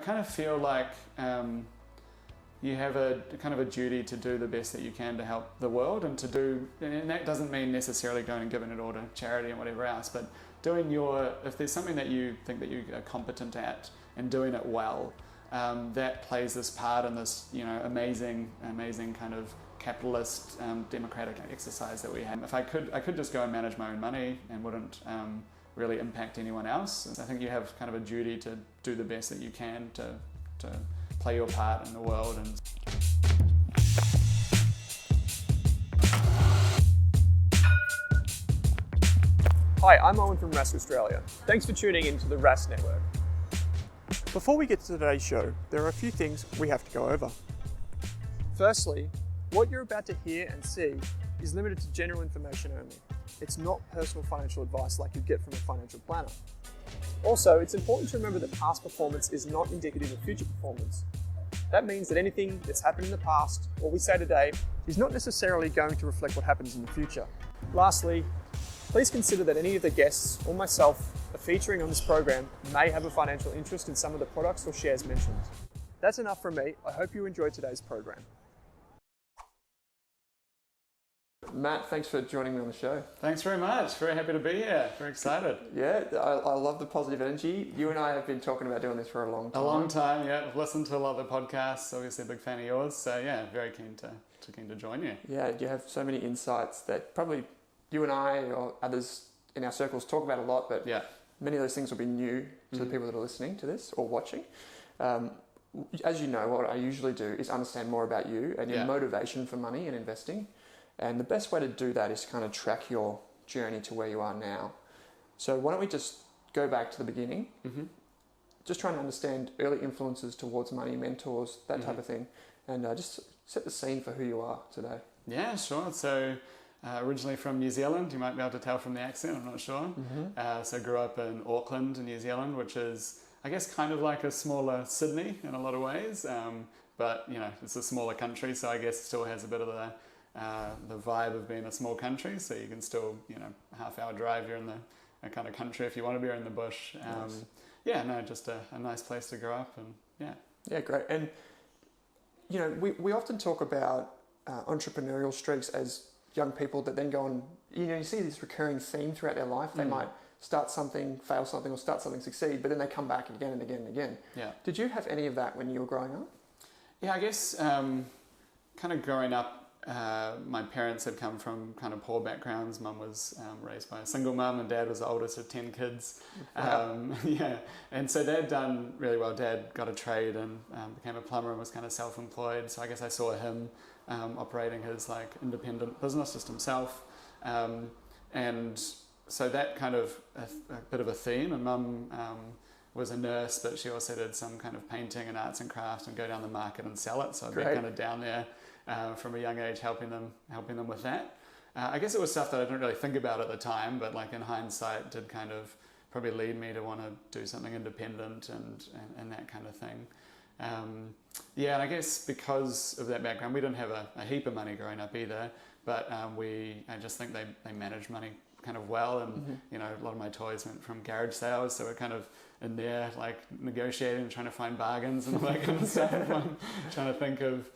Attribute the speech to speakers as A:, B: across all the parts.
A: I kind of feel like you have a kind of a duty to do the best that you can to help the world, and that doesn't mean necessarily going and giving it all to charity and whatever else, but doing if there's something that you think that you are competent at and doing it well, that plays this part in this, amazing kind of capitalist, democratic exercise that we have. If I could just go and manage my own money and wouldn't really impact anyone else. I think you have kind of a duty to do the best that you can to play your part in the world.
B: Hi, I'm Owen from Rask Australia. Thanks for tuning in to the Rask Network. Before we get to today's show, there are a few things we have to go over. Firstly, what you're about to hear and see is limited to general information only. It's not personal financial advice like you get from a financial planner. Also, it's important to remember that past performance is not indicative of future performance. That means that anything that's happened in the past, or we say today, is not necessarily going to reflect what happens in the future. Lastly, please consider that any of the guests or myself are featuring on this program may have a financial interest in some of the products or shares mentioned. That's enough from me. I hope you enjoyed today's program. Matt, thanks for joining me on the show.
A: Thanks very much. Very happy to be here. Very excited.
B: Yeah, I love the positive energy. You and I have been talking about doing this for a long time.
A: A long time, yeah. I've listened to a lot of the podcasts. Obviously a big fan of yours. So yeah, very keen to join you.
B: Yeah, you have so many insights that probably you and I or others in our circles talk about a lot, but
A: yeah,
B: many of those things will be new to the people that are listening to this or watching. As you know, what I usually do is understand more about you and your motivation for money and investing. And the best way to do that is to kind of track your journey to where you are now. So why don't we just go back to the beginning, just trying to understand early influences towards money, mentors, that type of thing, and just set the scene for who you are today.
A: Yeah, sure. So originally from New Zealand, you might be able to tell from the accent, I'm not sure. So I grew up in Auckland, New Zealand, which is, I guess, kind of like a smaller Sydney in a lot of ways. But, it's a smaller country, so I guess it still has a bit of the vibe of being a small country, so you can still, half-hour drive, you're in the kind of country if you want to be, or in the bush.
B: Nice.
A: Yeah, no, just a nice place to grow up, and yeah.
B: Yeah, great. And, we often talk about entrepreneurial streaks as young people that then go on, you see this recurring theme throughout their life. They might start something, fail something, or start something, succeed, but then they come back again and again and again.
A: Yeah.
B: Did you have any of that when you were growing up?
A: Yeah, I guess kind of growing up, my parents had come from kind of poor backgrounds. Mum was raised by a single mum, and Dad was the oldest of 10 kids.
B: Wow.
A: And so they'd done really well. Dad got a trade and became a plumber and was kind of self-employed. So I guess I saw him operating his independent business just himself. And so that kind of a bit of a theme. And Mum was a nurse, but she also did some kind of painting and arts and crafts and go down the market and sell it. So I'd be kind of down there from a young age helping them with that. I guess it was stuff that I didn't really think about at the time, but in hindsight did kind of probably lead me to want to do something independent and that kind of thing. And I guess because of that background, we didn't have a heap of money growing up either, but I just think they managed money kind of well, and a lot of my toys went from garage sales, so we're kind of in there negotiating, trying to find bargains and all that kind of stuff. Trying to think of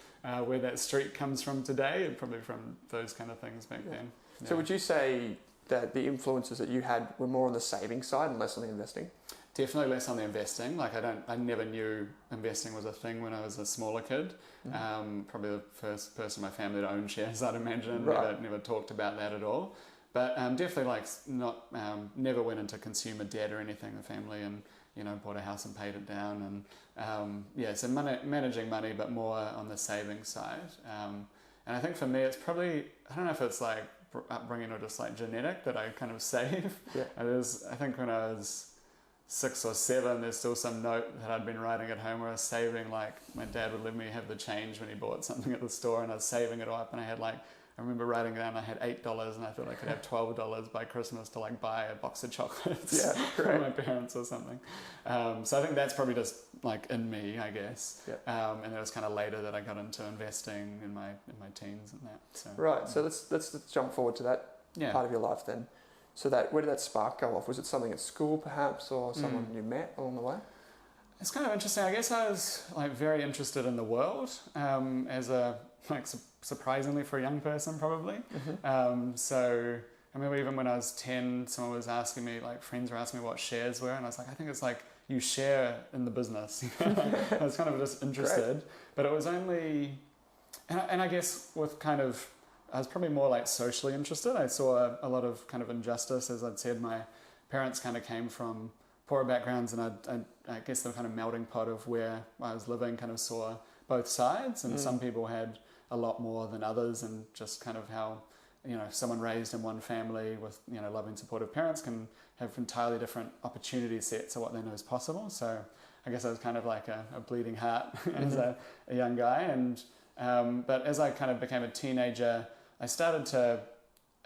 A: where that streak comes from today, and probably from those kind of things back then. Yeah.
B: So would you say that the influences that you had were more on the saving side and less on the investing?
A: Definitely less on the investing. I never knew investing was a thing when I was a smaller kid. Probably the first person in my family to own shares, I'd imagine.
B: Right.
A: Never talked about that at all. But definitely never went into consumer debt or anything in the family, and bought a house and paid it down, and so managing money, but more on the saving side. And I think for me, it's probably, I don't know if it's upbringing or just genetic that I kind of save. Yeah. I think when I was 6 or 7, there's still some note that I'd been writing at home where I was saving. My dad would let me have the change when he bought something at the store, and I was saving it all up, and I had I remember writing down I had $8 and I thought I could have $12 by Christmas to buy a box of chocolates for my parents or something. So I think that's probably just in me, I guess. Yeah. And it was kind of later that I got into investing in my teens and that. So,
B: right. So let's jump forward to that part of your life then. So where did that spark go off? Was it something at school perhaps, or someone you met along the way?
A: It's kind of interesting. I guess I was like very interested in the world as a surprisingly for a young person probably. So I remember even when I was 10, someone was asking me, like friends were asking me what shares were, and I was like, I think it's like you share in the business. I was kind of just interested,
B: Great.
A: but it was only, and I guess with kind of, I was probably more like socially interested. I saw a lot of kind of injustice, as I'd said. My parents kind of came from poorer backgrounds, and I guess the kind of melting pot of where I was living kind of saw both sides, and some people had a lot more than others, and just kind of how, someone raised in one family with, loving, supportive parents can have entirely different opportunity sets of what they know is possible. So I guess I was kind of like a bleeding heart as a young guy. And but as I kind of became a teenager, I started to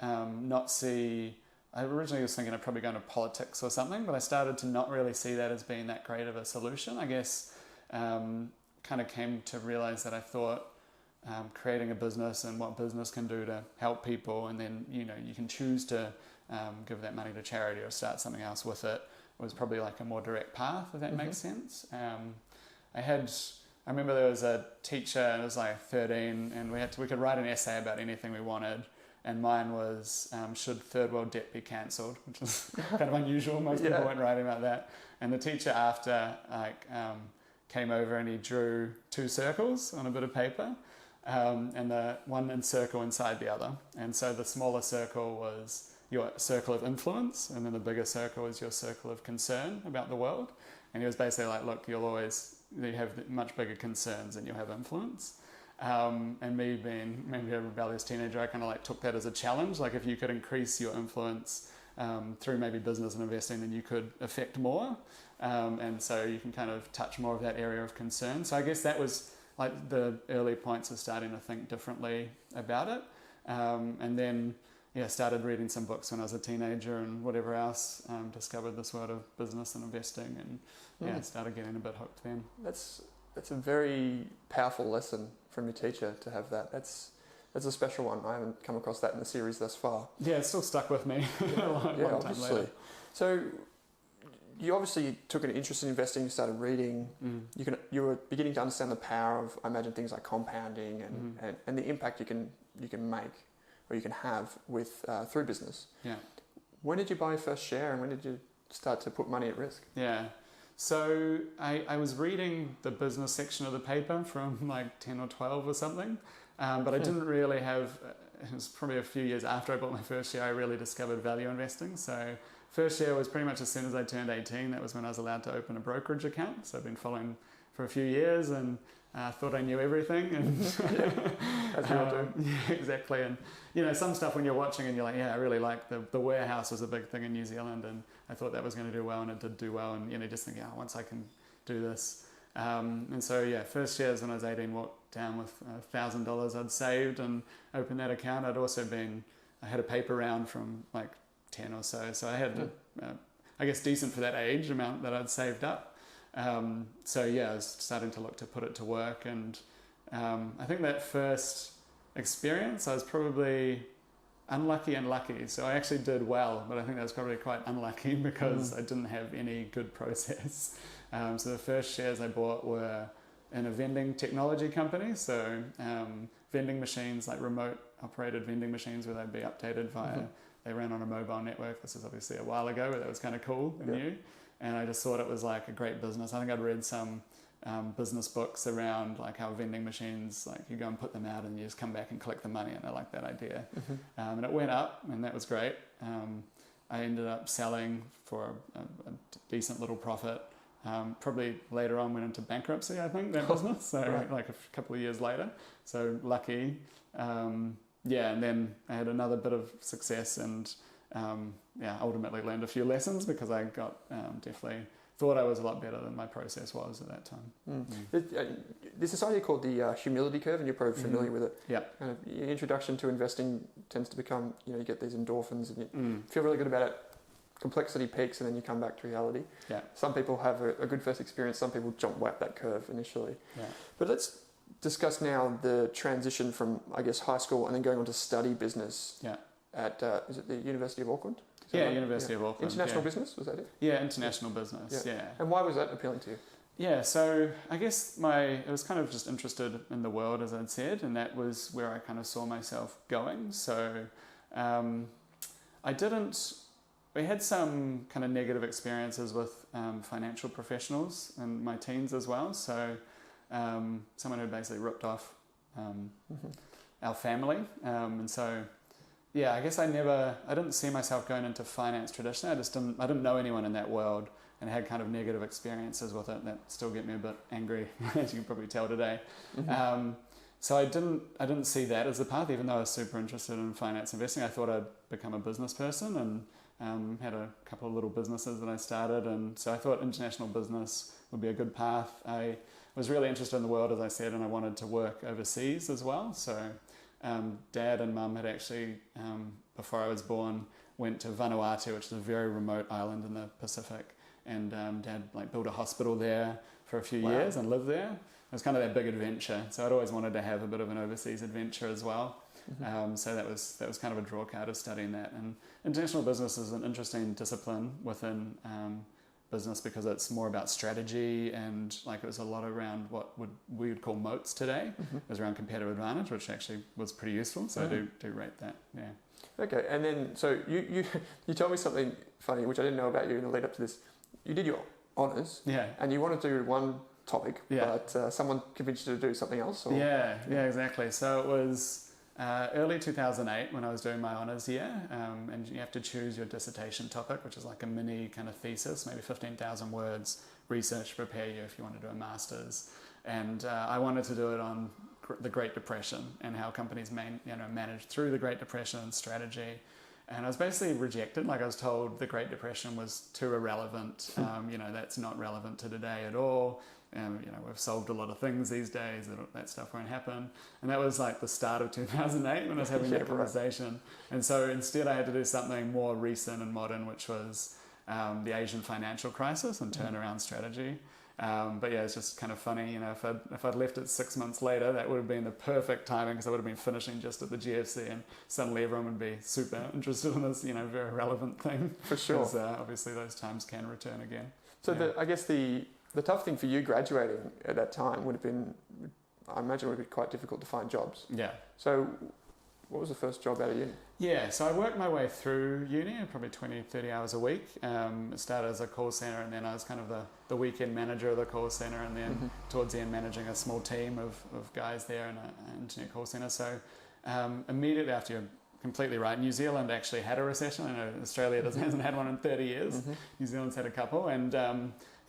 A: not see, I originally was thinking I'd probably go into politics or something, but I started to not really see that as being that great of a solution. I guess kind of came to realize that I thought creating a business and what business can do to help people, and then you can choose to give that money to charity or start something else with it, was probably like a more direct path, if that makes sense. I remember there was a teacher, and it was like 13, and we could write an essay about anything we wanted, and mine was should third world debt be cancelled, which is kind of unusual. Most people weren't writing about that. And the teacher after came over and he drew 2 circles on a bit of paper, and the one circle inside the other. And so the smaller circle was your circle of influence, and then the bigger circle is your circle of concern about the world. And he was basically like, look, you have much bigger concerns than you have influence. And me being maybe a rebellious teenager, I kind of like took that as a challenge. Like if you could increase your influence through maybe business and investing, then you could affect more. And so you can kind of touch more of that area of concern. So I guess that was like the early points of starting to think differently about it. And then started reading some books when I was a teenager and whatever else, discovered this world of business and investing, and started getting a bit hooked then.
B: That's a very powerful lesson from your teacher to have that. That's a special one. I haven't come across that in the series thus far.
A: Yeah, it's still stuck with me a long time later.
B: So you obviously took an interest in investing, you started reading, you were beginning to understand the power of, I imagine, things like compounding and the impact you can make or you can have with through business. Yeah. When did you buy your first share, and when did you start to put money at risk?
A: Yeah. So I was reading the business section of the paper from like 10 or 12 or something, but I didn't really have, it was probably a few years after I bought my first share, I really discovered value investing. So first share was pretty much as soon as I turned 18, that was when I was allowed to open a brokerage account. So I've been following for a few years and thought I knew everything. And
B: as we all do.
A: Yeah, exactly. And some stuff when you're watching and you're like, I really like the warehouse was a big thing in New Zealand, and I thought that was going to do well, and it did do well. And just thinking, once I can do this. And so first shares when I was 18, walked down with $1,000 I'd saved and opened that account. I had a paper round from like 10 or so. So I had, I guess, decent for that age amount that I'd saved up. I was starting to look to put it to work. And I think that first experience, I was probably unlucky and lucky. So I actually did well, but I think that was probably quite unlucky because I didn't have any good process. So the first shares I bought were in a vending technology company. So vending machines, like remote operated vending machines where they'd be updated via, they ran on a mobile network. This is obviously a while ago, but that was kind of cool and new. And I just thought it was like a great business. I think I'd read some business books around like how vending machines, like you go and put them out and you just come back and collect the money, and I liked that idea. And it went up, and that was great. I ended up selling for a decent little profit. Probably later on went into bankruptcy, I think, that business. So like a couple of years later. So lucky. And then I had another bit of success and ultimately learned a few lessons because I got definitely thought I was a lot better than my process was at that time.
B: There's this idea called the humility curve, and you're probably familiar with it.
A: Yeah.
B: Kind of your introduction to investing tends to become, you get these endorphins and you feel really good about it. Complexity peaks and then you come back to reality. Yeah. Some people have a good first experience. Some people jump right that curve initially. Yeah. But let's discuss now the transition from, I guess, high school and then going on to study business. Yeah. At is it the University of Auckland?
A: University of Auckland.
B: International business, was that it?
A: Yeah, international business. Yeah.
B: And why was that appealing to you?
A: Yeah, so I guess I was kind of just interested in the world, as I'd said, and that was where I kind of saw myself going. So we had some kind of negative experiences with financial professionals in my teens as well. So someone who basically ripped off our family. And so, yeah, I guess I didn't see myself going into finance traditionally. I didn't know anyone in that world, and had kind of negative experiences with it that still get me a bit angry, as you can probably tell today. So I didn't see that as the path, even though I was super interested in finance investing. I thought I'd become a business person, and had a couple of little businesses that I started, and so I thought international business would be a good path. I was really interested in the world, as I said, and I wanted to work overseas as well. So Dad and Mum had actually, before I was born, went to Vanuatu, which is a very remote island in the Pacific. And Dad built a hospital there for a few years and lived there. It was kind of that big adventure. So I'd always wanted to have a bit of an overseas adventure as well. So that was kind of a draw card of studying that. And international business is an interesting discipline within business because it's more about strategy, and it was a lot around what we would call moats today. It was around competitive advantage, which actually was pretty useful. So I do rate that. Yeah.
B: Okay, and then so you told me something funny, which I didn't know about you in the lead up to this. You did your honours, and you wanted to do one topic, but someone convinced you to do something else? Or? Yeah,
A: exactly. So it was early 2008 when I was doing my honours year, and you have to choose your dissertation topic, which is like a mini kind of thesis, maybe 15,000 words, research to prepare you if you want to do a master's. And I wanted to do it on the Great Depression and how companies managed through the Great Depression and strategy. And I was basically rejected. I was told the Great Depression was too irrelevant. That's not relevant to today at all. We've solved a lot of things these days. That stuff won't happen. And that was the start of 2008 when I was having that conversation. And so instead I had to do something more recent and modern, which was the Asian financial crisis and turnaround strategy. But yeah, it's just kind of funny, if I'd left it 6 months later, that would have been the perfect timing, because I would have been finishing just at the GFC, and suddenly everyone would be super interested in this, very relevant thing.
B: For sure.
A: Because obviously those times can return again.
B: So I guess the tough thing for you graduating at that time would have been, I imagine it would be quite difficult to find jobs.
A: Yeah.
B: So what was the first job out of uni?
A: Yeah, so I worked my way through uni, probably 20, 30 hours a week. It started as a call centre, and then I was kind of the weekend manager of the call centre, and then towards the end managing a small team of guys there in an internet call centre. So immediately after, you're completely right, New Zealand actually had a recession. I know Australia hasn't had one in 30 years. New Zealand's had a couple, and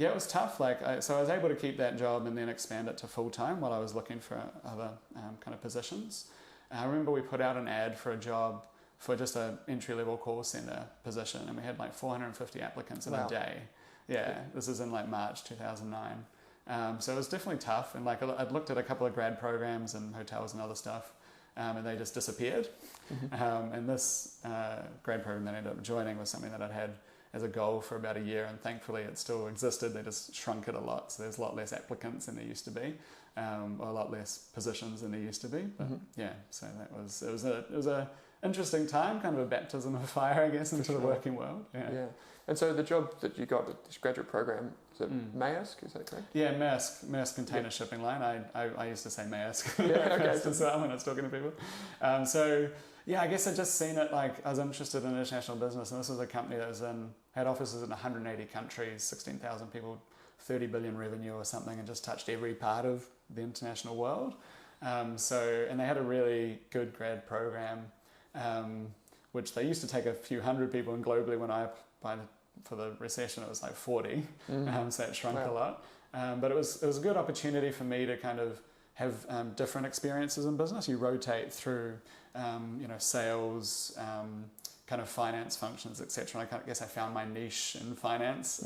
A: it was tough. So I was able to keep that job and then expand it to full-time while I was looking for other kind of positions. I remember we put out an ad for a job for just an entry-level call center position, and we had 450 applicants in a day. Yeah, this is in March 2009. So it was definitely tough, and I'd looked at a couple of grad programs and hotels and other stuff, and they just disappeared. And this grad program that I ended up joining was something that I'd had as a goal for about a year, and thankfully it still existed. They just shrunk it a lot, so there's a lot less applicants than there used to be. Or a lot less positions than there used to be, but so it was a interesting time, kind of a baptism of fire, I guess, into the working world. Yeah.
B: And so the job that you got at this graduate program, is it Maersk, is that correct?
A: Yeah, Maersk Container Shipping Line. I used to say Maersk as well when I was talking to people. I guess I'd just seen it. I was interested in international business, and this was a company that had offices in 180 countries, 16,000 people, 30 billion revenue or something, and just touched every part of the international world. And they had a really good grad program, which they used to take a few hundred people, and globally when I applied for the recession it was 40. So it shrunk a lot. But it was a good opportunity for me to kind of have different experiences in business. You rotate through sales, kind of finance functions, etc. I guess I found my niche in finance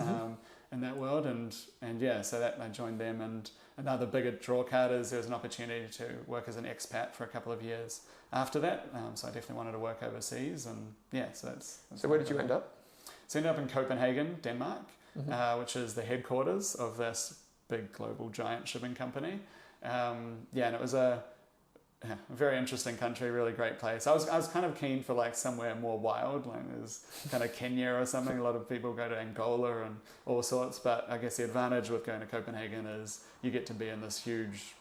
A: in that world, and so that I joined them. And another bigger draw card is there was an opportunity to work as an expat for a couple of years after that. So I definitely wanted to work overseas, and so that's
B: so where did you end up?
A: So I ended up in Copenhagen, Denmark, which is the headquarters of this big global giant shipping company. And it yeah, a very interesting country, really great place. I was kind of keen for like somewhere more wild, like there's kind of Kenya or something. A lot of people go to Angola and all sorts, but I guess the advantage with going to Copenhagen is you get to be in this huge,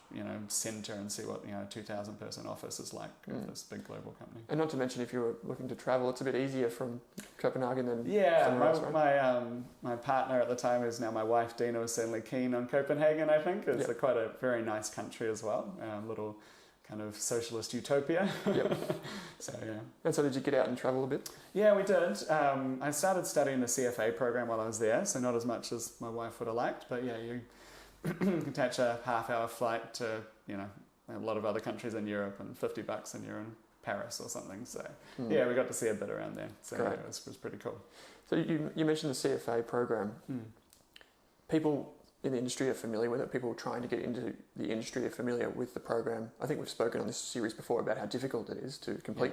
A: center and see what, a 2,000 person office is like of this big global company.
B: And not to mention, if you were looking to travel, it's a bit easier from Copenhagen than
A: somewhere else,
B: right?
A: My partner at the time, who's now my wife, Dina, was certainly keen on Copenhagen. I think it's quite a very nice country as well. Little kind of socialist utopia.
B: Yep.
A: So yeah.
B: And so did you get out and travel a bit?
A: Yeah, we did. I started studying the CFA program while I was there, so not as much as my wife would have liked, but yeah, you can catch a half-hour flight to, a lot of other countries in Europe, and $50 and you're in Paris or something. So yeah, we got to see a bit around there. So yeah, it was pretty cool.
B: So you mentioned the CFA program. People in the industry are familiar with it. People trying to get into the industry are familiar with the program. I think we've spoken on this series before about how difficult it is to complete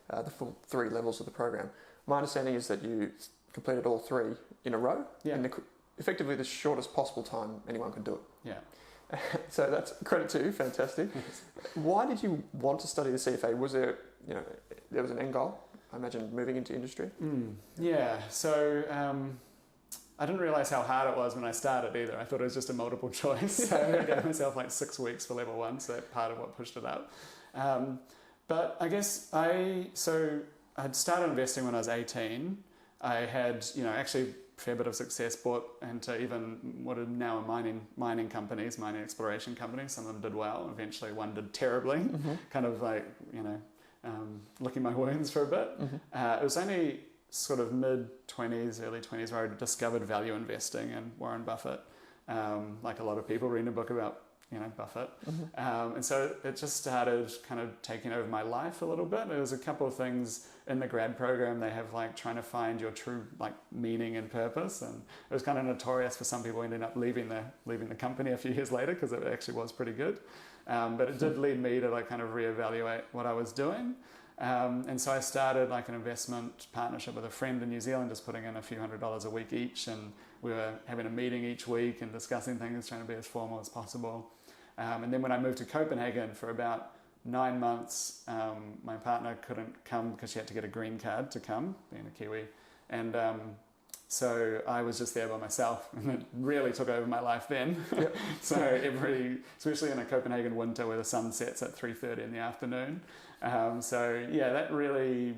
B: the full 3 levels of the program. My understanding is that you completed all 3 in a row in effectively the shortest possible time anyone could do it.
A: Yeah.
B: So that's credit to you, fantastic. Why did you want to study the CFA? Was there, there was an end goal? I imagine moving into industry?
A: Yeah, so I didn't realise how hard it was when I started either. I thought it was just a multiple choice. So I gave myself like 6 weeks for level 1, so that's part of what pushed it up. But I guess I'd started investing when I was 18. I had, actually a fair bit of success, bought into even what are now mining companies, mining exploration companies. Some of them did well. Eventually one did terribly, kind of like, licking my wounds for a bit. It was only sort of mid-20s, early 20s where I discovered value investing and Warren Buffett, like a lot of people reading a book about, Buffett. And so it just started kind of taking over my life a little bit. There was a couple of things in the grad program. They have like trying to find your true like meaning and purpose. And it was kind of notorious for some people ending up leaving the company a few years later because it actually was pretty good. But it did lead me to like kind of reevaluate what I was doing. And so I started like an investment partnership with a friend in New Zealand, just putting in a few $100s a week each, and we were having a meeting each week and discussing things, trying to be as formal as possible. And then when I moved to Copenhagen for about 9 months, my partner couldn't come because she had to get a green card to come, being a Kiwi, and so I was just there by myself, and it really took over my life then. So especially in a Copenhagen winter where the sun sets at 3:30 in the afternoon. So yeah, that really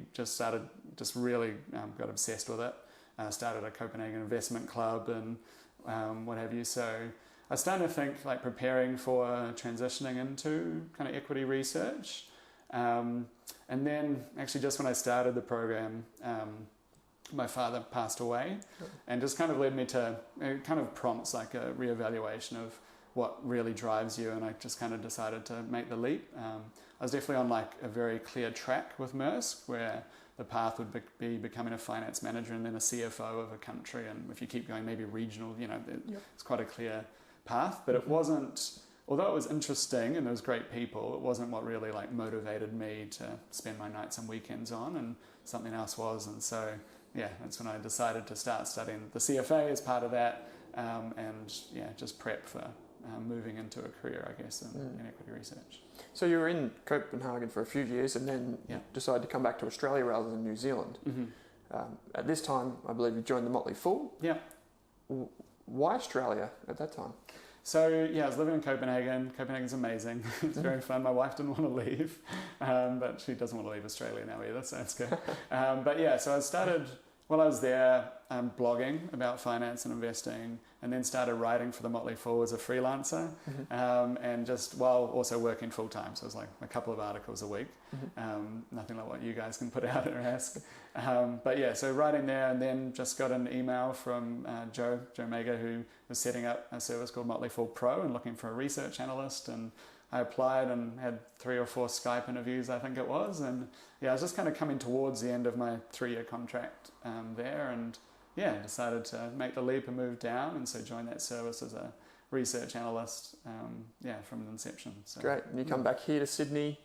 A: really got obsessed with it. Started a Copenhagen investment club and what have you. So I was starting to think like preparing for transitioning into kind of equity research. And then actually just when I started the program, my father passed away, and just kind of led me to, it kind of prompts like a reevaluation of what really drives you, and I just kind of decided to make the leap. I was definitely on like a very clear track with Maersk, where the path would be becoming a finance manager and then a CFO of a country, and if you keep going, maybe regional, it's quite a clear path. But it wasn't, although it was interesting and there was great people, it wasn't what really like motivated me to spend my nights and weekends on, and something else was. And so yeah, that's when I decided to start studying the CFA as part of that, and just prep for moving into a career, I guess, in equity research.
B: So you were in Copenhagen for a few years and then decided to come back to Australia rather than New Zealand. At this time, I believe you joined the Motley Fool.
A: Yeah.
B: Why Australia at that time?
A: So yeah, I was living in Copenhagen. Copenhagen's amazing. It's very fun. My wife didn't want to leave, but she doesn't want to leave Australia now either, so that's good. But yeah, so I started, while I was there, blogging about finance and investing, and then started writing for the Motley Fool as a freelancer, and just while also working full time. So it was like a couple of articles a week, nothing like what you guys can put out at Rask. But yeah, so writing there, and then just got an email from Joe Mager, who was setting up a service called Motley Fool Pro and looking for a research analyst, and I applied and had 3 or 4 Skype interviews, I think it was, and yeah, I was just kind of coming towards the end of my 3-year contract there, and yeah, decided to make the leap and move down, and so joined that service as a research analyst, from the inception. So,
B: great. And you come back here to Sydney.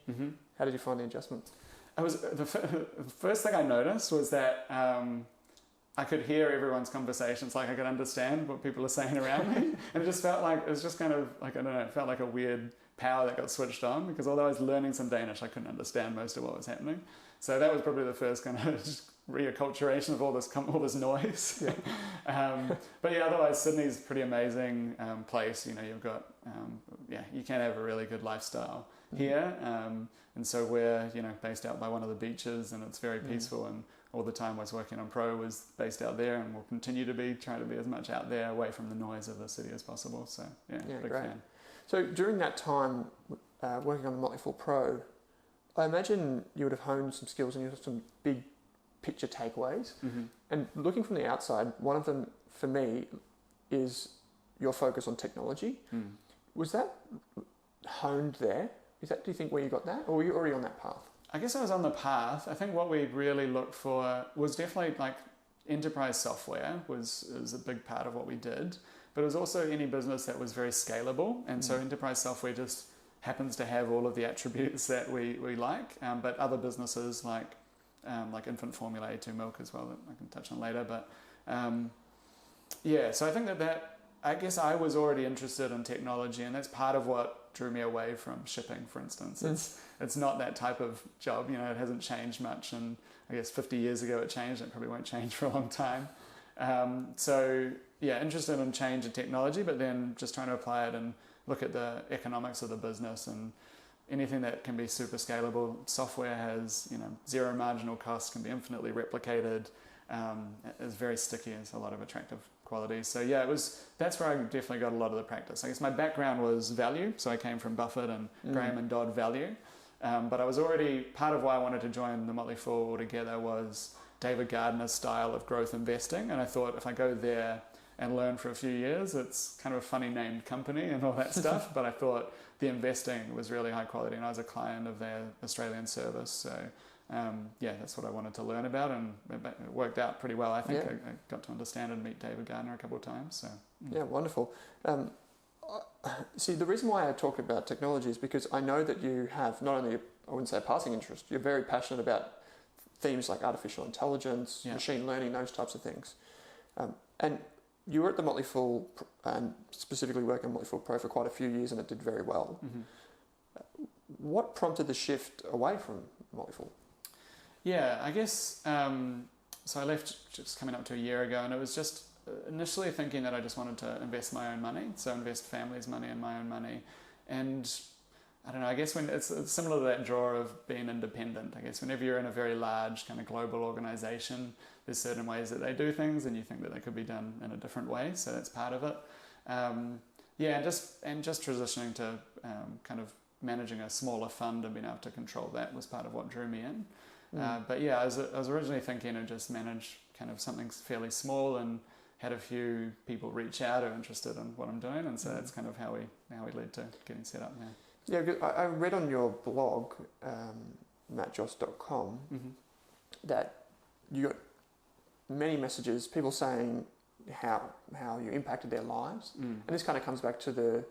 B: How did you find the adjustment?
A: The first thing I noticed was that I could hear everyone's conversations, like I could understand what people are saying around me, and it just felt like it was just kind of like, I don't know, it felt like a weird power that got switched on, because although I was learning some Danish, I couldn't understand most of what was happening. So that was probably the first kind of just reacculturation of all this noise.
B: Yeah.
A: But yeah, otherwise Sydney's a pretty amazing place. You know, you've got you can have a really good lifestyle here, and so we're based out by one of the beaches, and it's very peaceful. And all the time I was working on Pro was based out there, and will continue to be, trying to be as much out there, away from the noise of the city as possible. So big
B: great.
A: fan.
B: So during that time working on the Motley Fool Pro, I imagine you would have honed some skills and you have some big picture takeaways. And looking from the outside, one of them for me is your focus on technology. Was that honed there? Do you think where you got that, or were you already on that path?
A: I guess I was on the path. I think what we really looked for was definitely like enterprise software was a big part of what we did, but it was also any business that was very scalable. And so enterprise software just happens to have all of the attributes that we like, but other businesses like infant formula, A2 milk as well, that I can touch on later. But so I think that I guess I was already interested in technology, and that's part of what drew me away from shipping, for instance. It's not that type of job, it hasn't changed much, and I guess 50 years ago it changed, it probably won't change for a long time. Interested in change in technology, but then just trying to apply it and look at the economics of the business, and anything that can be super scalable. Software has zero marginal cost, can be infinitely replicated, is very sticky, has a lot of attractive qualities. So that's where I definitely got a lot of the practice. I guess my background was value, so I came from Buffett and Graham and Dodd value, but I was already, part of why I wanted to join the Motley Fool altogether was David Gardner's style of growth investing, and I thought if I go there and learn for a few years, it's kind of a funny named company and all that stuff, but I thought the investing was really high quality, and I was a client of their Australian service, so that's what I wanted to learn about, and it worked out pretty well. I think I got to understand and meet David Gardner a couple of times. So
B: yeah, wonderful. See, the reason why I talk about technology is because I know that you have not only, I wouldn't say a passing interest, you're very passionate about themes like artificial intelligence, machine learning, those types of things. And you were at the Motley Fool, and specifically working on Motley Fool Pro for quite a few years, and it did very well. What prompted the shift away from Motley Fool?
A: Yeah, I guess, so I left just coming up to a year ago, and it was just initially thinking that I just wanted to invest my own money, so invest family's money and my own money. And I don't know, I guess when it's similar to that draw of being independent. I guess whenever you're in a very large kind of global organization, there's certain ways that they do things, and you think that they could be done in a different way, so that's part of it. And just transitioning to kind of managing a smaller fund and being able to control that was part of what drew me in. I was originally thinking to just manage kind of something fairly small, and had a few people reach out who are interested in what I'm doing, and so that's kind of how we led to getting set up now.
B: Yeah, I read on your blog, mattjoass.com, that you got many messages, people saying how you impacted their lives, and this kind of comes back to the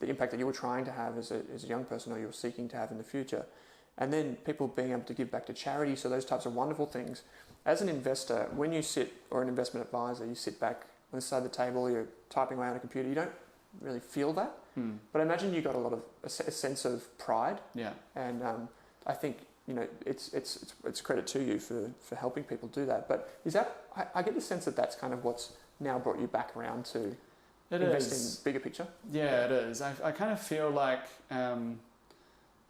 B: impact that you were trying to have as a young person, or you were seeking to have in the future. And then people being able to give back to charity, so those types of wonderful things. As an investor, when you sit, or an investment advisor, you sit back on the side of the table, you're typing away on a computer, you don't really feel that. But I imagine you got a sense of pride. Yeah. And I think it's credit to you for helping people do that. But is that, I get the sense that that's kind of what's now brought you back around to investing bigger picture.
A: Yeah, it is. I kind of feel like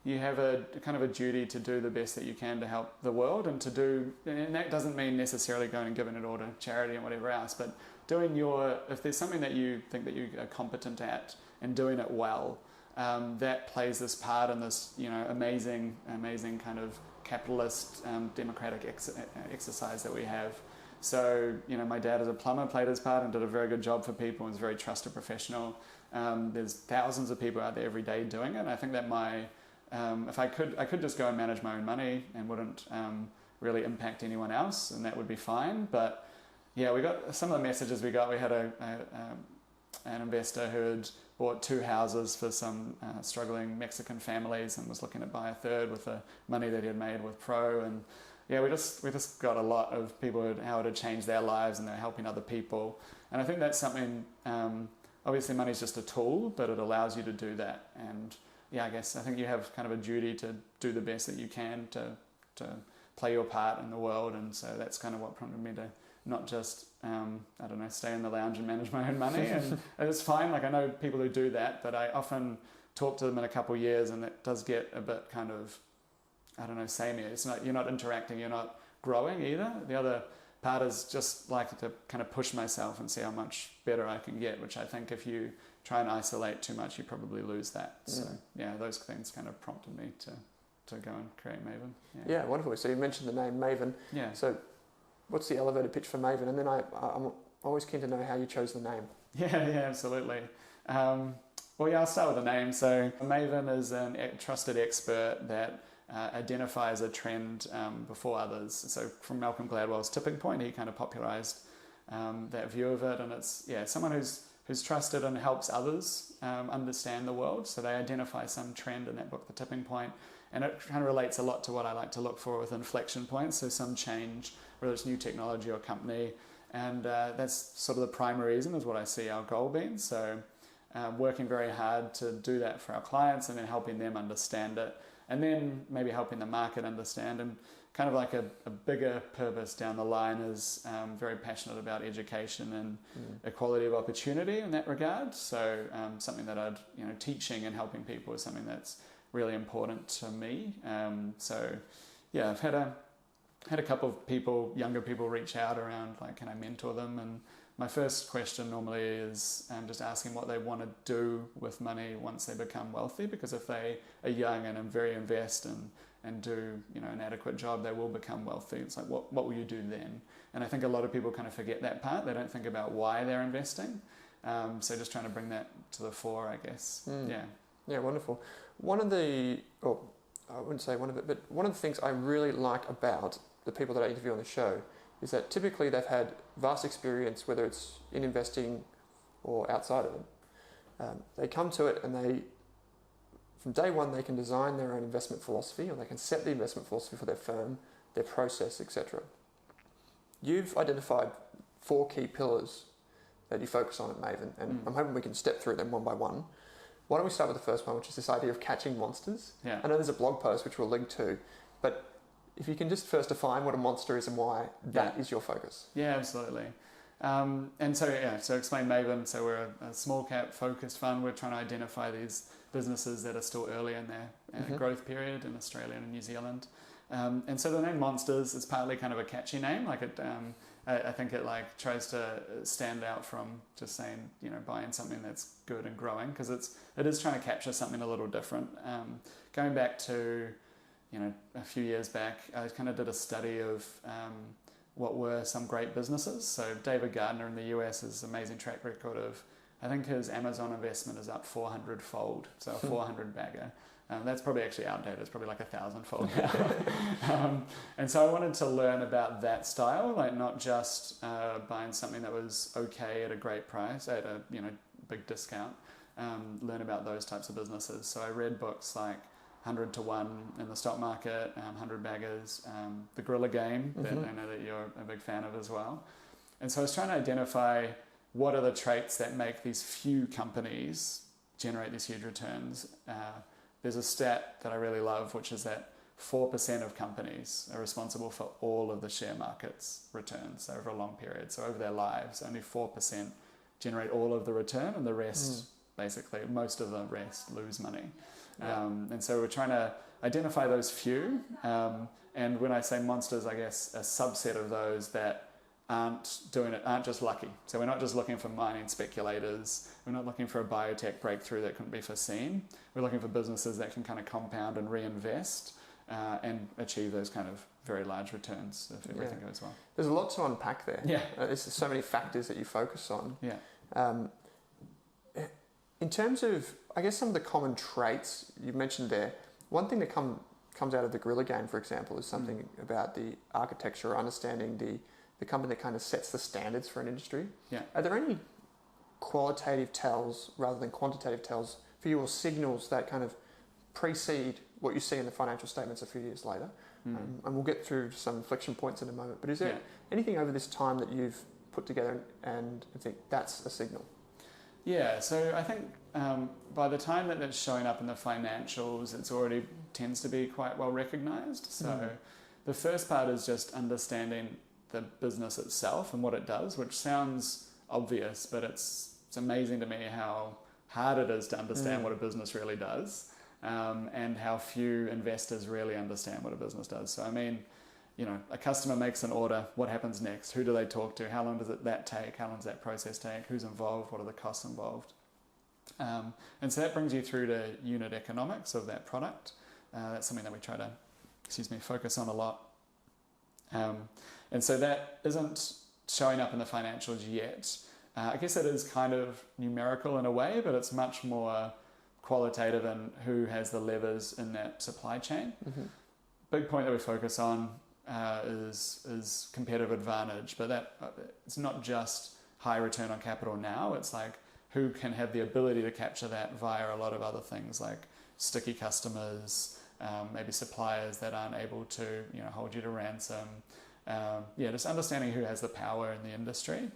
A: you have a kind of a duty to do the best that you can to help the world, and that doesn't mean necessarily going and giving it all to charity and whatever else, but doing if there's something that you think that you are competent at and doing it well, that plays this part in this amazing kind of capitalist democratic exercise that we have. So my dad as a plumber played his part and did a very good job for people and was a very trusted professional. There's thousands of people out there every day doing it, and I think that if I could just go and manage my own money and wouldn't really impact anyone else, and that would be fine. But yeah, we got some of the messages we got. We had an investor who had bought 2 houses for some struggling Mexican families and was looking to buy a third with the money that he had made with Pro, and yeah, we just got a lot of people how to change their lives, and they're helping other people. And I think that's something. Obviously, money's just a tool, but it allows you to do that. And yeah, I think you have kind of a duty to do the best that you can to play your part in the world. And so that's kind of what prompted me to not just stay in the lounge and manage my own money. And it's fine. Like, I know people who do that, but I often talk to them in a couple of years, and it does get a bit kind of, samey. It's not, you're not interacting, you're not growing either. The other part is just like to kind of push myself and see how much better I can get, which I think if you try and isolate too much, you probably lose that. So yeah, those things kind of prompted me to go and create Maven.
B: Yeah, wonderful. So you mentioned the name Maven.
A: Yeah.
B: So what's the elevator pitch for Maven? And then I'm always keen to know how you chose the name.
A: Yeah, absolutely. I'll start with the name. So Maven is a trusted expert that identifies a trend before others. So from Malcolm Gladwell's Tipping Point, he kind of popularized that view of it. And it's someone who's trusted and helps others understand the world. So they identify some trend in that book, The Tipping Point, and it kind of relates a lot to what I like to look for with inflection points. So some change, whether it's new technology or company, and that's sort of the primary reason is what I see our goal being. So working very hard to do that for our clients, and then helping them understand it, and then maybe helping the market understand. And kind of like a bigger purpose down the line is very passionate about education and equality of opportunity in that regard. So something that teaching and helping people is something that's really important to me. I've had a couple of people, younger people, reach out around like, can I mentor them? And my first question normally is just asking what they want to do with money once they become wealthy, because if they are young and very invest and do an adequate job, they will become wealthy. It's like, what will you do then? And I think a lot of people kind of forget that part. They don't think about why they're investing. So just trying to bring that to the fore, I guess.
B: Yeah, wonderful. One of the things I really like about the people that I interview on the show is that typically they've had vast experience, whether it's in investing or outside of it. They come to it and from day one, they can design their own investment philosophy, or they can set the investment philosophy for their firm, their process, etc. You've identified 4 key pillars that you focus on at Maven, and I'm hoping we can step through them one by one. Why don't we start with the first one, which is this idea of catching monsters?
A: Yeah.
B: I know there's a blog post which we'll link to, but if you can just first define what a monster is and why that is your focus. Yeah,
A: absolutely. So explain Maven. So we're a small cap focused fund. We're trying to identify these businesses that are still early in their growth period in Australia and New Zealand. And so the name Monsters is partly kind of a catchy name. Like I think it like tries to stand out from just saying, buying something that's good and growing, because it is trying to capture something a little different. Going back to, a few years back, I kind of did a study of what were some great businesses. So David Gardner in the US has an amazing track record of, I think his Amazon investment is up 400-fold, so a 400 bagger. That's probably actually outdated. It's probably like 1,000-fold now. And so I wanted to learn about that style, like not just buying something that was okay at a great price, at a big discount. Learn about those types of businesses. So I read books like 100 to 1 in the stock market, 100 baggers, The Gorilla Game, that I know that you're a big fan of as well. And so I was trying to identify what are the traits that make these few companies generate these huge returns. There's a stat that I really love, which is that 4% of companies are responsible for all of the share market's returns over a long period. So over their lives, only 4% generate all of the return, and the rest, basically, most of the rest lose money. Yeah. And so we're trying to identify those few. And when I say monsters, I guess a subset of those that aren't just lucky. So we're not just looking for mining speculators. We're not looking for a biotech breakthrough that couldn't be foreseen. We're looking for businesses that can kind of compound and reinvest and achieve those kind of very large returns if everything goes well.
B: There's a lot to unpack there.
A: Yeah.
B: There's so many factors that you focus on.
A: Yeah.
B: In terms of, I guess, some of the common traits you mentioned there, one thing that comes out of the Gorilla Game, for example, is something about the architecture, understanding the company that kind of sets the standards for an industry.
A: Yeah.
B: Are there any qualitative tells rather than quantitative tells for you, or signals that kind of precede what you see in the financial statements a few years later, and we'll get through some inflection points in a moment. But is there anything over this time that you've put together and think that's a signal?
A: Yeah, so I think by the time that it's showing up in the financials, it's already tends to be quite well recognised. So the first part is just understanding the business itself and what it does, which sounds obvious, but it's amazing to me how hard it is to understand what a business really does, and how few investors really understand what a business does. So I mean, a customer makes an order, what happens next? Who do they talk to? How long does that take? How long does that process take? Who's involved? What are the costs involved? And so that brings you through to unit economics of that product. That's something that we try to, focus on a lot. And so that isn't showing up in the financials yet. I guess it is kind of numerical in a way, but it's much more qualitative in who has the levers in that supply chain. Big point that we focus on is competitive advantage, but that it's not just high return on capital now. It's like who can have the ability to capture that via a lot of other things like sticky customers, maybe suppliers that aren't able to hold you to ransom. Just understanding who has the power in the industry.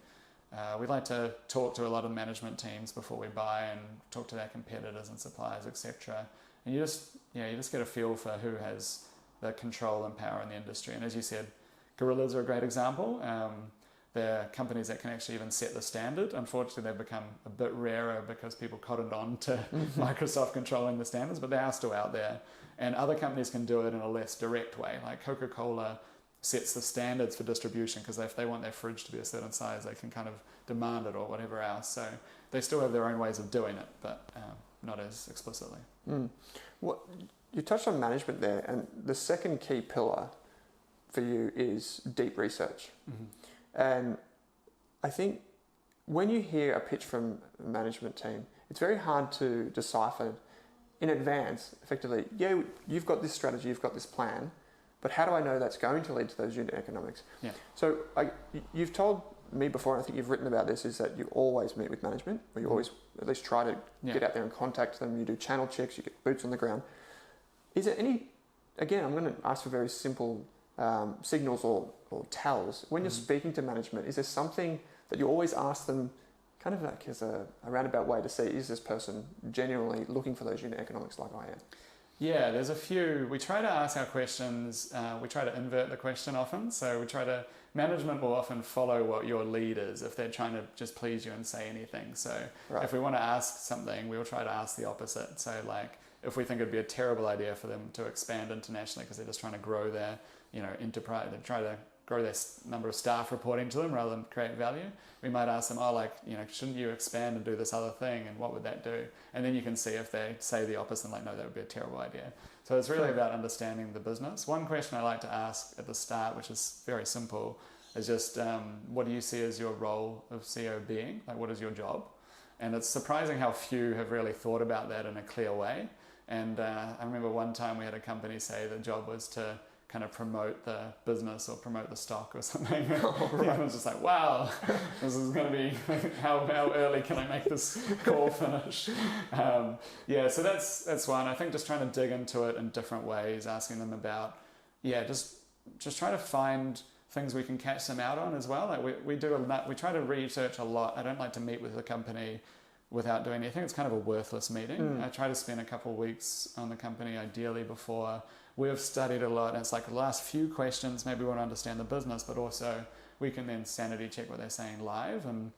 A: We like to talk to a lot of management teams before we buy and talk to their competitors and suppliers, etc. And you just get a feel for who has the control and power in the industry. And as you said, gorillas are a great example. They're companies that can actually even set the standard. Unfortunately, they've become a bit rarer because people cottoned on to Microsoft controlling the standards, but they are still out there. And other companies can do it in a less direct way. Like Coca-Cola sets the standards for distribution because if they want their fridge to be a certain size, they can kind of demand it or whatever else. So they still have their own ways of doing it, but not as explicitly.
B: What you touched on management there, and the second key pillar for you is deep research. And I think when you hear a pitch from a management team, it's very hard to decipher in advance, effectively, you've got this strategy, you've got this plan, but how do I know that's going to lead to those unit economics? Yeah. So you've told me before, and I think you've written about this, is that you always meet with management, or you always at least try to get out there and contact them, you do channel checks, you get boots on the ground. Is there any, again, I'm going to ask for very simple signals or tells. When you're speaking to management, is there something that you always ask them kind of like as a roundabout way to see, is this person genuinely looking for those unit economics like I am?
A: Yeah, there's a few. We try to ask our questions, we try to invert the question often. So management will often follow what your lead is if they're trying to just please you and say anything. So if we want to ask something, we'll try to ask the opposite. So like if we think it'd be a terrible idea for them to expand internationally because they're just trying to grow their enterprise, they try to grow their number of staff reporting to them rather than create value, we might ask them, shouldn't you expand and do this other thing, and what would that do? And then you can see if they say the opposite, like, no, that would be a terrible idea. So it's really about understanding the business. One question I like to ask at the start, which is very simple, is just what do you see as your role of CEO being? Like, what is your job? And it's surprising how few have really thought about that in a clear way. And I remember one time we had a company say the job was to kind of promote the business or promote the stock or something. I was just like, wow, this is going to be, how early can I make this call finish? So that's one. I think just trying to dig into it in different ways, asking them about, just try to find things we can catch them out on as well. Like we try to research a lot. I don't like to meet with a company without doing anything. It's kind of a worthless meeting. I try to spend a couple of weeks on the company ideally before. We've studied a lot, and it's like the last few questions, maybe we want to understand the business, but also we can then sanity check what they're saying live and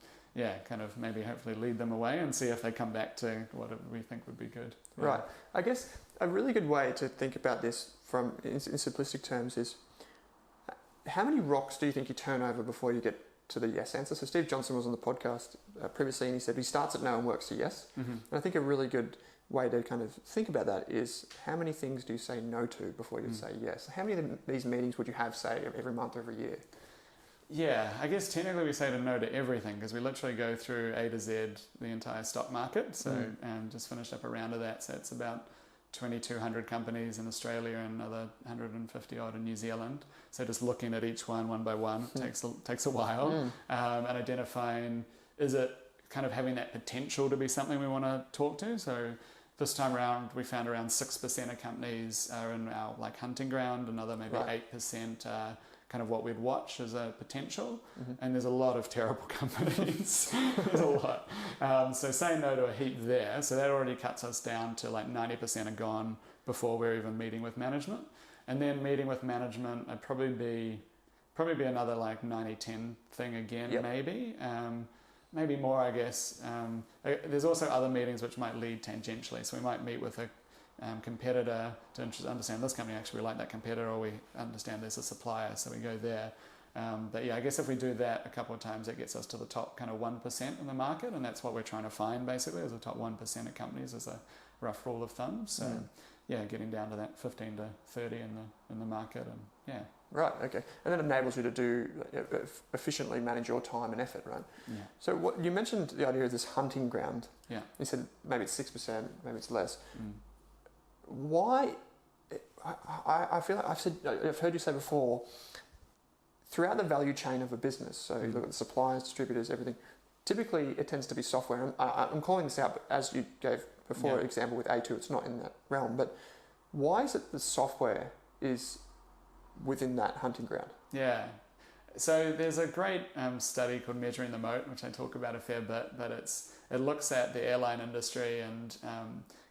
A: kind of maybe hopefully lead them away and see if they come back to what we think would be good. Yeah.
B: Right. I guess a really good way to think about this from in simplistic terms is how many rocks do you think you turn over before you get to the yes answer? So Steve Johnson was on the podcast previously, and he said he starts at no and works to yes. And I think a really good way to kind of think about that is how many things do you say no to before you say yes? How many of these meetings would you have, say, every month or every year?
A: Yeah, I guess technically we say no to everything because we literally go through A to Z the entire stock market. So just finished up a round of that. So it's about 2,200 companies in Australia and another 150 odd in New Zealand. So just looking at each one by one takes a while, and identifying, is it kind of having that potential to be something we want to talk to? So this time around we found around 6% of companies are in our like hunting ground, another maybe 8% kind of what we'd watch as a potential, and there's a lot of terrible companies. There's a lot. So saying no to a heap there, so that already cuts us down to like 90% are gone before we're even meeting with management. And then meeting with management, I'd probably be another like 90-10 thing again, maybe more, I guess. There's also other meetings which might lead tangentially. So we might meet with a competitor to understand this company, actually we like that competitor, or we understand there's a supplier, so we go there. But yeah, I guess if we do that a couple of times, it gets us to the top kind of 1% in the market, and that's what we're trying to find basically, is the top 1% of companies as a rough rule of thumb. So yeah, getting down to that 15 to 30 in the market, and yeah.
B: Right, okay. And that enables you to do efficiently manage your time and effort, right?
A: Yeah.
B: So what you mentioned the idea of this hunting ground.
A: Yeah.
B: You said maybe it's 6%, maybe it's less. Why? I feel like I've heard you say before, throughout the value chain of a business, so you look at the suppliers, distributors, everything, typically it tends to be software. I'm calling this out, but as you gave before example with A2, it's not in that realm. But why is it the software is within that hunting ground?
A: Yeah. So there's a great study called Measuring the Moat, which I talk about a fair bit, but it looks at the airline industry and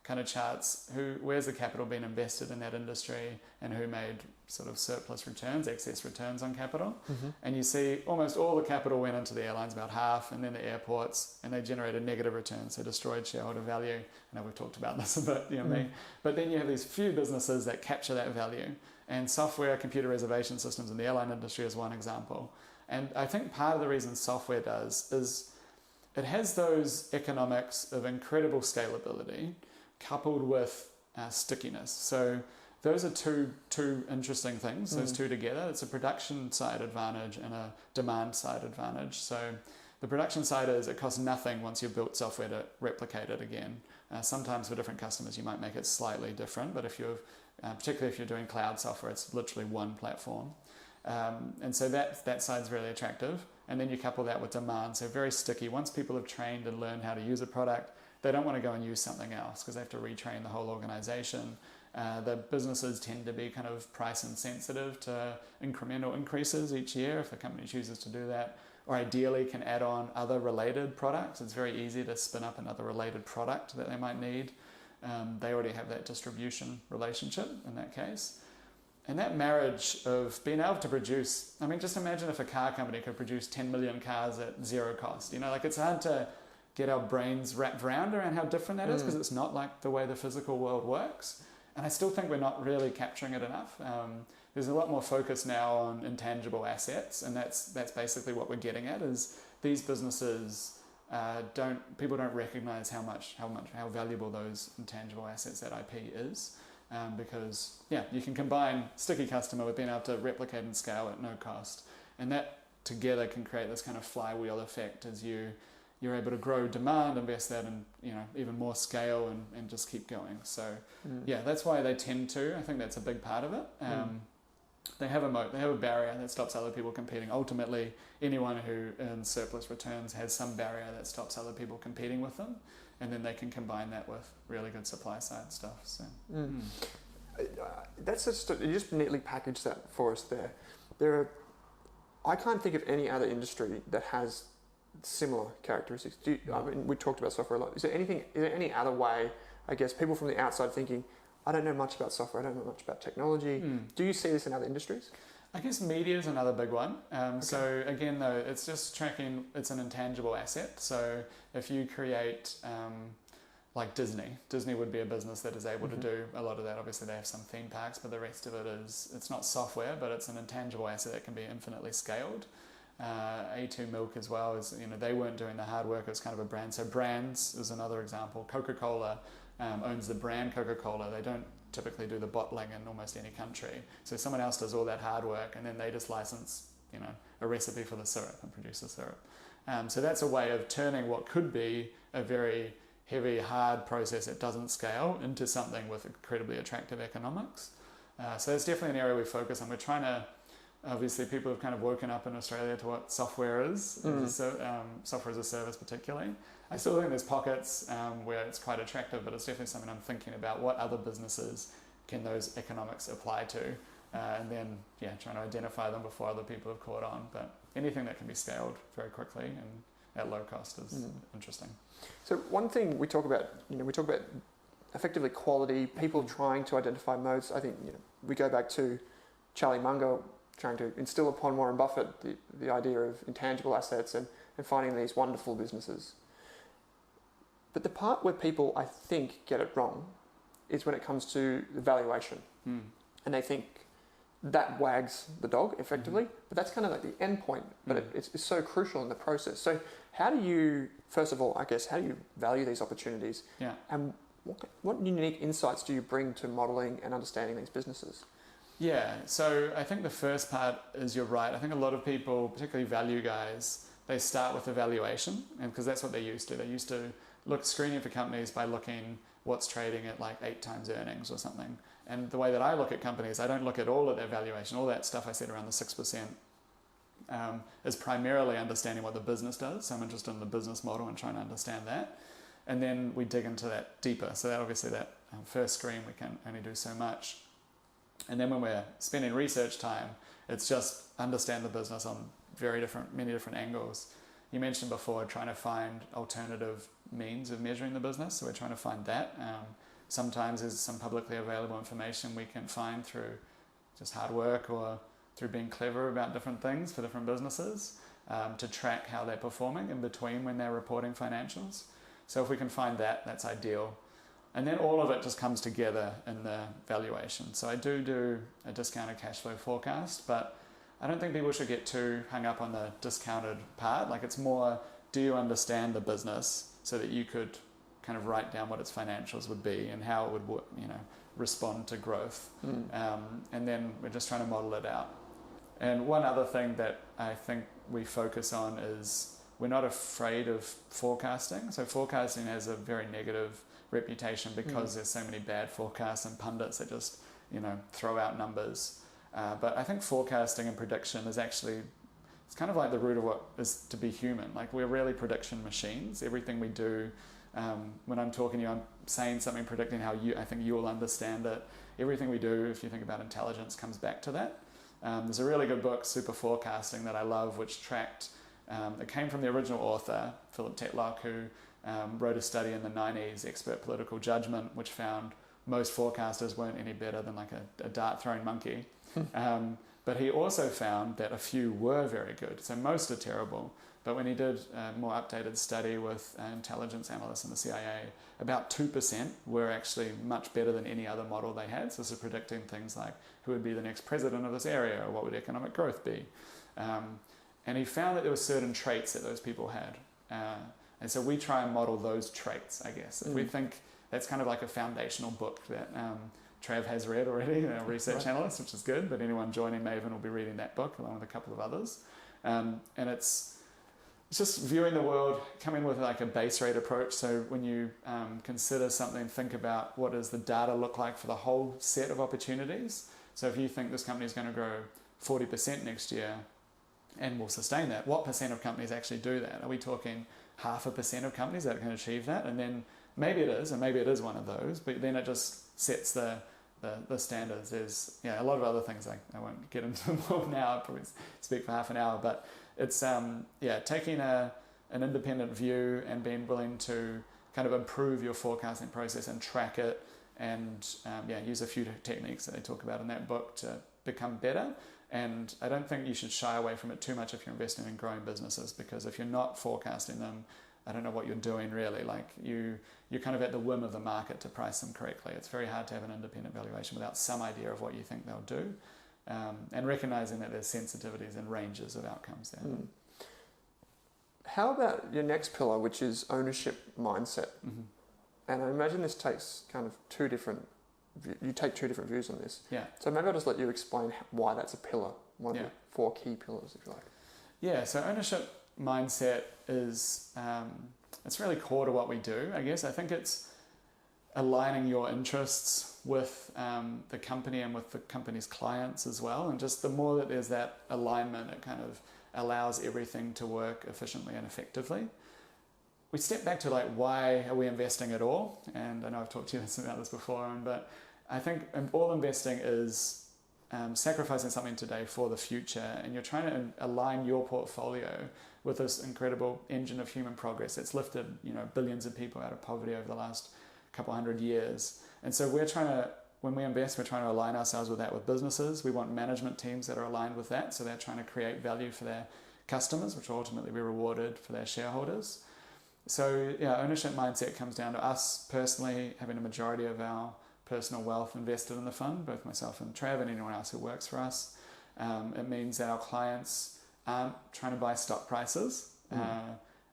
A: kind of charts where's the capital being invested in that industry and who made sort of surplus returns, excess returns on capital. And you see almost all the capital went into the airlines, about half, and then the airports, and they generated negative returns, so destroyed shareholder value. I know we've talked about this a bit, but then you have these few businesses that capture that value. And software, computer reservation systems in the airline industry is one example. And I think part of the reason software does is it has those economics of incredible scalability coupled with stickiness. So those are two interesting things, those two together. It's a production side advantage and a demand side advantage. So the production side is it costs nothing once you've built software to replicate it again. Sometimes for different customers you might make it slightly different, but particularly if you're doing cloud software, it's literally one platform. And so that side's really attractive. And then you couple that with demand, so very sticky. Once people have trained and learned how to use a product, they don't want to go and use something else because they have to retrain the whole organization. The businesses tend to be kind of price insensitive to incremental increases each year if the company chooses to do that, or ideally can add on other related products. It's very easy to spin up another related product that they might need. They already have that distribution relationship in that case. And that marriage of being able to produce, I mean, just imagine if a car company could produce 10 million cars at zero cost. It's hard to get our brains wrapped around how different that is, because it's not like the way the physical world works. And I still think we're not really capturing it enough. There's a lot more focus now on intangible assets, and that's basically what we're getting at, is these businesses people don't recognize how valuable those intangible assets, that IP is, because you can combine sticky customer with being able to replicate and scale at no cost, and that together can create this kind of flywheel effect as you're able to grow demand, invest that in even more scale, and just keep going. So that's why they tend to. I think that's a big part of it. They have a moat, they have a barrier that stops other people competing. Ultimately, anyone who earns surplus returns has some barrier that stops other people competing with them, and then they can combine that with really good supply side stuff. So
B: that's you just neatly packaged that for us there. I can't think of any other industry that has similar characteristics. I mean, we talked about software a lot. Is there any other way, I guess, people from the outside thinking, I don't know much about software, I don't know much about technology. Do you see this in other industries?
A: I guess media is another big one. So again, though, it's just tracking, it's an intangible asset. So if you create, like Disney would be a business that is able to do a lot of that. Obviously they have some theme parks, but the rest of it it's not software, but it's an intangible asset that can be infinitely scaled. A2 Milk as well, is they weren't doing the hard work, it's kind of a brand. So brands is another example. Coca-Cola owns the brand Coca-Cola. They don't typically do the bottling in almost any country. So someone else does all that hard work, and then they just license, a recipe for the syrup and produce the syrup. So that's a way of turning what could be a very heavy, hard process that doesn't scale into something with incredibly attractive economics. So that's definitely an area we focus on. We're trying to obviously people have kind of woken up in Australia to what software is, software as a service particularly. I still think there's pockets where it's quite attractive, but it's definitely something I'm thinking about. What other businesses can those economics apply to? And then, trying to identify them before other people have caught on. But anything that can be scaled very quickly and at low cost is interesting.
B: So one thing we talk about effectively quality, people trying to identify modes. I think we go back to Charlie Munger trying to instill upon Warren Buffett the idea of intangible assets and finding these wonderful businesses. But the part where people, I think, get it wrong is when it comes to the valuation. And they think that wags the dog, effectively, but that's kind of like the end point, but it's so crucial in the process. So how do you, first of all, I guess, how do you value these opportunities?
A: Yeah.
B: And what unique insights do you bring to modelling and understanding these businesses?
A: Yeah, so I think the first part is you're right. I think a lot of people, particularly value guys, they start with evaluation, and because that's what they used to. They used to look screening for companies by looking what's trading at like 8 times earnings or something. And the way that I look at companies, I don't look at all of their valuation, all that stuff I said around the 6%, is primarily understanding what the business does. So I'm interested in the business model and trying to understand that. And then we dig into that deeper. So that obviously that first screen, we can only do so much. And then when we're spending research time, it's just understand the business on many different angles. You mentioned before trying to find alternative means of measuring the business. So we're trying to find that. Sometimes there's some publicly available information we can find through just hard work or through being clever about different things for different businesses to track how they're performing in between when they're reporting financials. So if we can find that, that's ideal. And then all of it just comes together in the valuation. So I do a discounted cash flow forecast, but I don't think people should get too hung up on the discounted part. Like, it's more, do you understand the business so that you could kind of write down what its financials would be and how it would, respond to growth. And then we're just trying to model it out. And one other thing that I think we focus on is we're not afraid of forecasting. So forecasting has a very negative reputation because there's so many bad forecasts and pundits that just, throw out numbers. But I think forecasting and prediction is actually, it's kind of like the root of what is to be human. Like, we're really prediction machines. Everything we do, when I'm talking to you, I'm saying something, predicting how I think you'll understand it. Everything we do, if you think about intelligence, comes back to that. There's a really good book, Super Forecasting, that I love, which tracked, it came from the original author, Philip Tetlock, who wrote a study in the 90s, Expert Political Judgment, which found most forecasters weren't any better than like a dart-throwing monkey. But he also found that a few were very good. So most are terrible. But when he did a more updated study with intelligence analysts in the CIA, about 2% were actually much better than any other model they had. So this is predicting things like who would be the next president of this area, or what would economic growth be. And he found that there were certain traits that those people had. And so we try and model those traits, I guess. If we think that's kind of like a foundational book that Trav has read already, our research analyst, which is good, but anyone joining Maven will be reading that book along with a couple of others. And it's just viewing the world, coming with like a base rate approach. So when you consider something, think about what does the data look like for the whole set of opportunities. So if you think this company is going to grow 40% next year and will sustain that, what percent of companies actually do that? Are we talking 0.5% of companies that can achieve that? And then maybe it is, and maybe it is one of those, but then it just sets the standards. There's a lot of other things I won't get into more now. I'll probably speak for half an hour, but it's taking an independent view and being willing to kind of improve your forecasting process and track it, and use a few techniques that they talk about in that book to become better. And I don't think you should shy away from it too much if you're investing in growing businesses, because if you're not forecasting them, I don't know what you're doing really. Like, you're kind of at the whim of the market to price them correctly. It's very hard to have an independent valuation without some idea of what you think they'll do, and recognizing that there's sensitivities and ranges of outcomes there.
B: How about your next pillar, which is ownership mindset? And I imagine this takes kind of you take two different views on this.
A: Yeah.
B: So maybe I'll just let you explain why that's a pillar, one of the 4 key pillars, if you like.
A: Yeah, so ownership mindset is, it's really core to what we do, I guess. I think it's aligning your interests with the company and with the company's clients as well. And just the more that there's that alignment, it kind of allows everything to work efficiently and effectively. We step back to like, why are we investing at all? And I know I've talked to you about this before, but I think all investing is sacrificing something today for the future, and you're trying to align your portfolio with this incredible engine of human progress that's lifted, billions of people out of poverty over the last couple hundred years. And so when we invest, we're trying to align ourselves with that with businesses. We want management teams that are aligned with that, so they're trying to create value for their customers, which will ultimately be rewarded for their shareholders. So ownership mindset comes down to us personally having a majority of our personal wealth invested in the fund, both myself and Trav and anyone else who works for us. It means that our clients aren't trying to buy stock prices.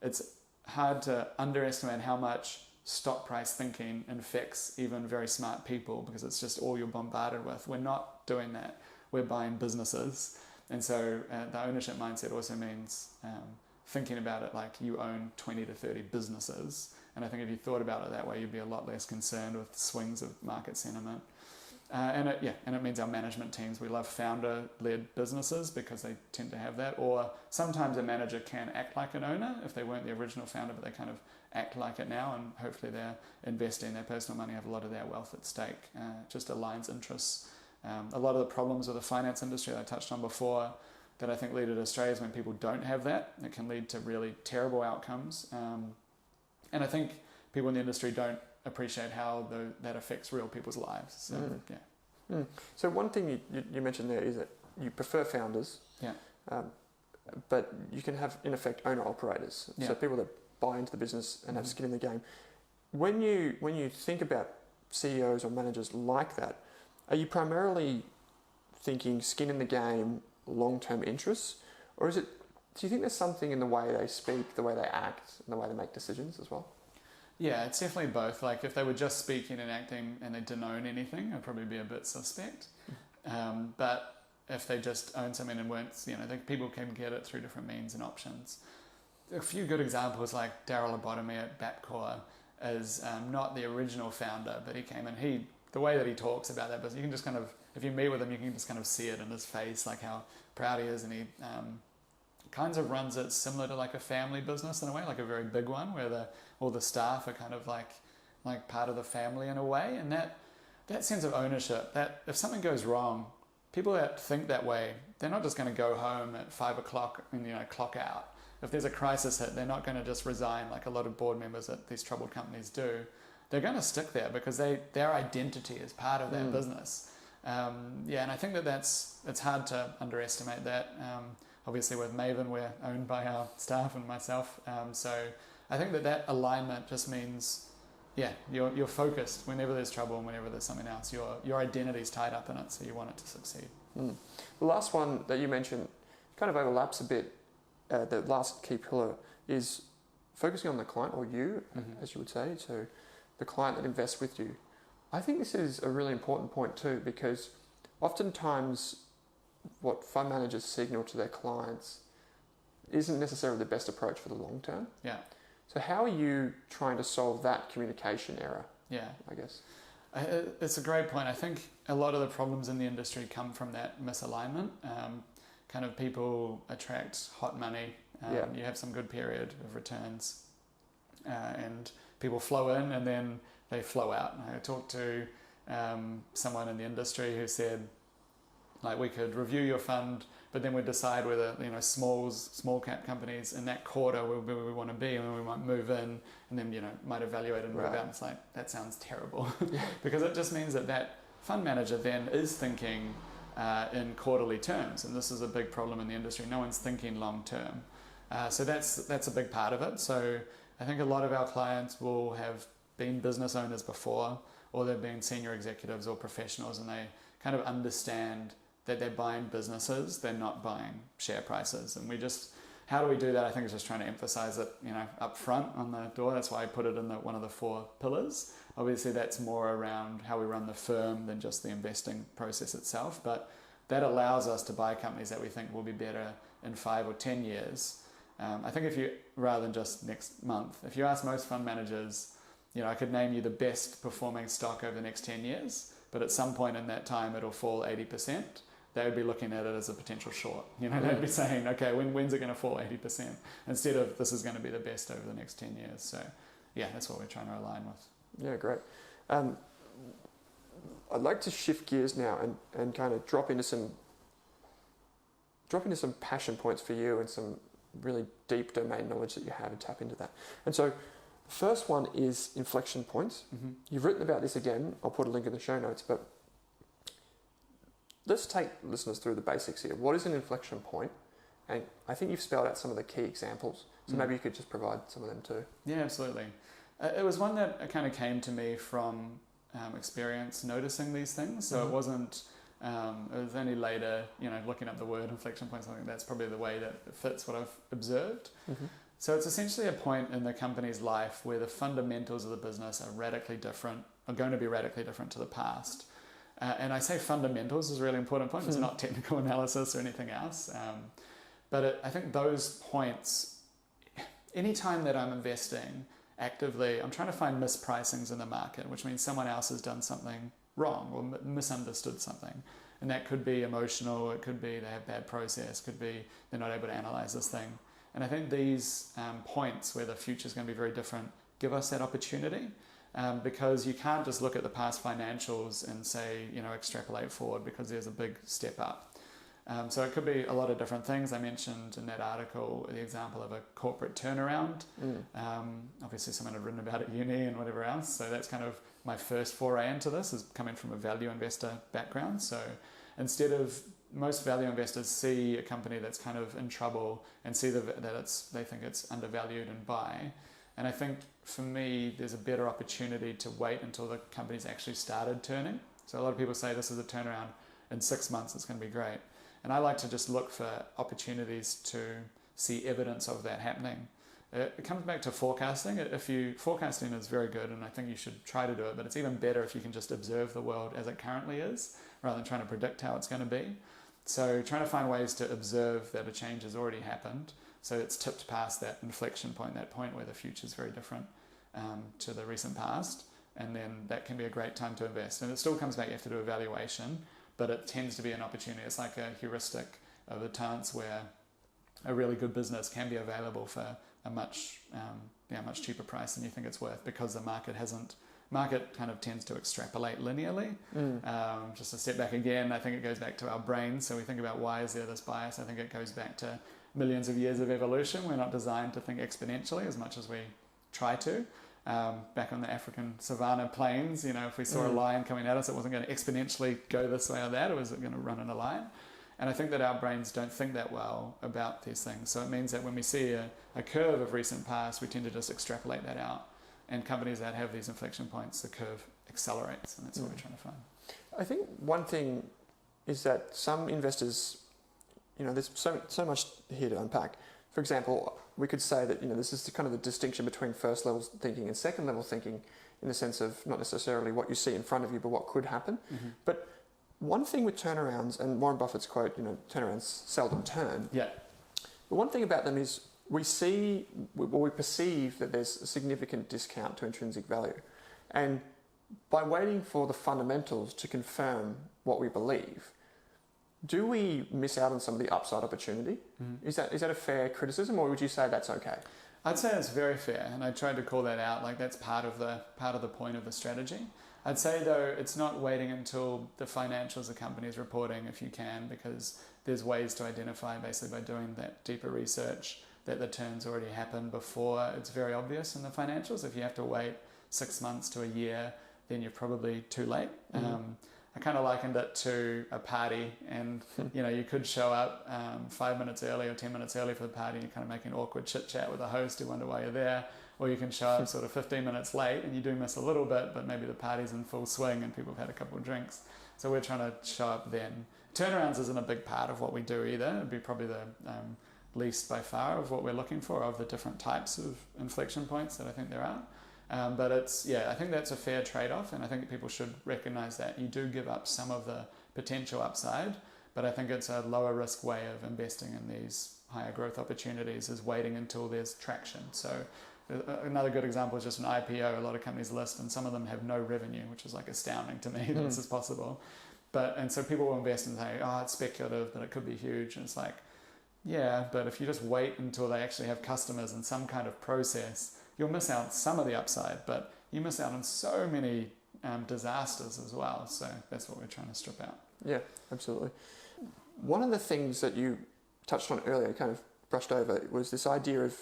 A: It's hard to underestimate how much stock price thinking infects even very smart people, because it's just all you're bombarded with. We're not doing that. We're buying businesses. And so the ownership mindset also means thinking about it like you own 20 to 30 businesses. And I think if you thought about it that way, you'd be a lot less concerned with swings of market sentiment. And it means our management teams, we love founder-led businesses because they tend to have that. Or sometimes a manager can act like an owner if they weren't the original founder, but they kind of act like it now, and hopefully they're investing their personal money, have a lot of their wealth at stake. Just aligns interests. A lot of the problems with the finance industry that I touched on before that I think lead to Australia is when people don't have that. It can lead to really terrible outcomes. And I think people in the industry don't appreciate how that affects real people's lives. So,
B: So one thing you mentioned there is that you prefer founders, but you can have, in effect, owner-operators. So people that buy into the business and have skin in the game. When you think about CEOs or managers like that, are you primarily thinking skin in the game, long-term interests, or do you think there's something in the way they speak, the way they act, and the way they make decisions as well?
A: Yeah, it's definitely both. Like if they were just speaking and acting and they didn't own anything, I'd probably be a bit suspect. But if they just own something and weren't, people can get it through different means and options. A few good examples, like Daryl Abotomy at Bapcor is not the original founder, but he came and the way that he talks about that business, you can just kind of, if you meet with him, you can just kind of see it in his face, like how proud he is, and he kind of runs it similar to like a family business in a way, like a very big one where all the staff are kind of like part of the family in a way. And that sense of ownership, that if something goes wrong, people that think that way, they're not just going to go home at 5 o'clock and clock out. If there's a crisis hit, they're not going to just resign like a lot of board members at these troubled companies do. They're going to stick there because their identity is part of that business. And I think it's hard to underestimate that. Obviously with Maven, we're owned by our staff and myself. So I think that alignment just means, you're focused whenever there's trouble and whenever there's something else. Your identity's tied up in it, so you want it to succeed.
B: The last one that you mentioned kind of overlaps a bit. The last key pillar is focusing on the client, or you, as you would say, so the client that invests with you. I think this is a really important point too, because oftentimes what fund managers signal to their clients isn't necessarily the best approach for the long term.
A: Yeah.
B: So how are you trying to solve that communication error? Yeah, I guess.
A: It's a great point. I think a lot of the problems in the industry come from that misalignment. Kind of people attract hot money. You have some good period of returns, and people flow in and then they flow out. I talked to someone in the industry who said, like, we could review your fund, but then we'd decide whether small cap companies in that quarter where we want to be, and then we might move in and then might evaluate and move out. And it's like, that sounds terrible because it just means that fund manager then is thinking in quarterly terms, and this is a big problem in the industry. No one's thinking long term, so that's a big part of it. So I think a lot of our clients will have been business owners before, or they've been senior executives or professionals, and they kind of understand that they're buying businesses, they're not buying share prices. And how do we do that? I think it's just trying to emphasize it, up front on the door. That's why I put it in one of the 4 pillars. Obviously that's more around how we run the firm than just the investing process itself, but that allows us to buy companies that we think will be better in 5 or 10 years. I think rather than just next month, if you ask most fund managers, I could name you the best performing stock over the next 10 years, but at some point in that time it'll fall 80%. They would be looking at it as a potential short. They'd be saying, okay, when's it going to fall 80%? Instead of this is going to be the best over the next 10 years. So yeah, that's what we're trying to align with.
B: Yeah, great. I'd like to shift gears now and kind of drop into some passion points for you and some really deep domain knowledge that you have and tap into that. And so the first one is inflection points. Mm-hmm. You've written about this again. I'll put a link in the show notes, but let's take listeners through the basics here. What is an inflection point? And I think you've spelled out some of the key examples. So maybe you could just provide some of them too. Yeah,
A: absolutely. It was one that kind of came to me from experience noticing these things. So it wasn't, it was only later, looking up the word inflection points, I think that's probably the way that it fits what I've observed. Mm-hmm. So it's essentially a point in the company's life where the fundamentals of the business are going to be radically different to the past. And I say fundamentals is a really important point. It's not technical analysis or anything else. But I think those points, anytime that I'm investing actively, I'm trying to find mispricings in the market, which means someone else has done something wrong or misunderstood something. And that could be emotional, it could be they have bad process, could be they're not able to analyze this thing. And I think these points where the future is going to be very different give us that opportunity. Because you can't just look at the past financials and say, extrapolate forward because there's a big step up. So it could be a lot of different things. I mentioned in that article the example of a corporate turnaround. Obviously someone had written about it at uni and whatever else. So that's kind of my first foray into this, is coming from a value investor background. So instead of most value investors see a company that's kind of in trouble and see that they think it's undervalued and buy. And I think for me, there's a better opportunity to wait until the company's actually started turning. So a lot of people say this is a turnaround, in 6 months it's going to be great. And I like to just look for opportunities to see evidence of that happening. It comes back to forecasting. Forecasting is very good, and I think you should try to do it, but it's even better if you can just observe the world as it currently is, rather than trying to predict how it's going to be. So trying to find ways to observe that a change has already happened. So it's tipped past that inflection point, that point where the future is very different to the recent past. And then that can be a great time to invest. And it still comes back, you have to do evaluation, but it tends to be an opportunity. It's like a heuristic of a chance where a really good business can be available for a much cheaper price than you think it's worth, because the market kind of tends to extrapolate linearly. Just to step back again, I think it goes back to our brains. So we think about why is there this bias? I think it goes back to millions of years of evolution. We're not designed to think exponentially as much as we try to. Back on the African savanna plains, if we saw a lion coming at us, it wasn't going to exponentially go this way or that. It was going to run in a line. And I think that our brains don't think that well about these things. So it means that when we see a curve of recent past, we tend to just extrapolate that out. And companies that have these inflection points, the curve accelerates, and that's what we're trying to find.
B: I think one thing is that some investors, there's so much here to unpack. For example, we could say that this is kind of the distinction between first level thinking and second level thinking, in the sense of not necessarily what you see in front of you, but what could happen. Mm-hmm. But one thing with turnarounds, and Warren Buffett's quote, turnarounds seldom turn.
A: Yeah.
B: But one thing about them is we perceive that there's a significant discount to intrinsic value. And by waiting for the fundamentals to confirm what we believe, do we miss out on some of the upside opportunity? Mm-hmm. Is that a fair criticism, or would you say that's okay?
A: I'd say it's very fair, and I tried to call that out. Like, that's part of the point of the strategy. I'd say though, it's not waiting until the financials the company is reporting if you can, because there's ways to identify basically by doing that deeper research that the turn's already happened before it's very obvious in the financials. If you have to wait 6 months to a year, then you're probably too late. Mm-hmm. I kind of likened it to a party, and you could show up 5 minutes early or 10 minutes early for the party, and you kind of make an awkward chit chat with the host who wonder why you're there, or you can show up sort of 15 minutes late and you do miss a little bit, but maybe the party's in full swing and people have had a couple of drinks. So we're trying to show up then. Turnarounds isn't a big part of what we do either. It'd be probably the least by far of what we're looking for, of the different types of inflection points that I think there are. But I think that's a fair trade-off, and I think people should recognize that you do give up some of the potential upside, but I think it's a lower risk way of investing in these higher growth opportunities, is waiting until there's traction. So Another good example is just an IPO. A lot of companies list, and some of them have no revenue, which is like astounding to me that this is possible. And so people will invest and say, oh, it's speculative, but it could be huge. And it's like, yeah, but if you just wait until they actually have customers and some kind of process, you'll miss out some of the upside, but you miss out on so many disasters as well. So that's what we're trying to strip out.
B: Yeah, absolutely. One of the things that you touched on earlier, kind of brushed over, was this idea of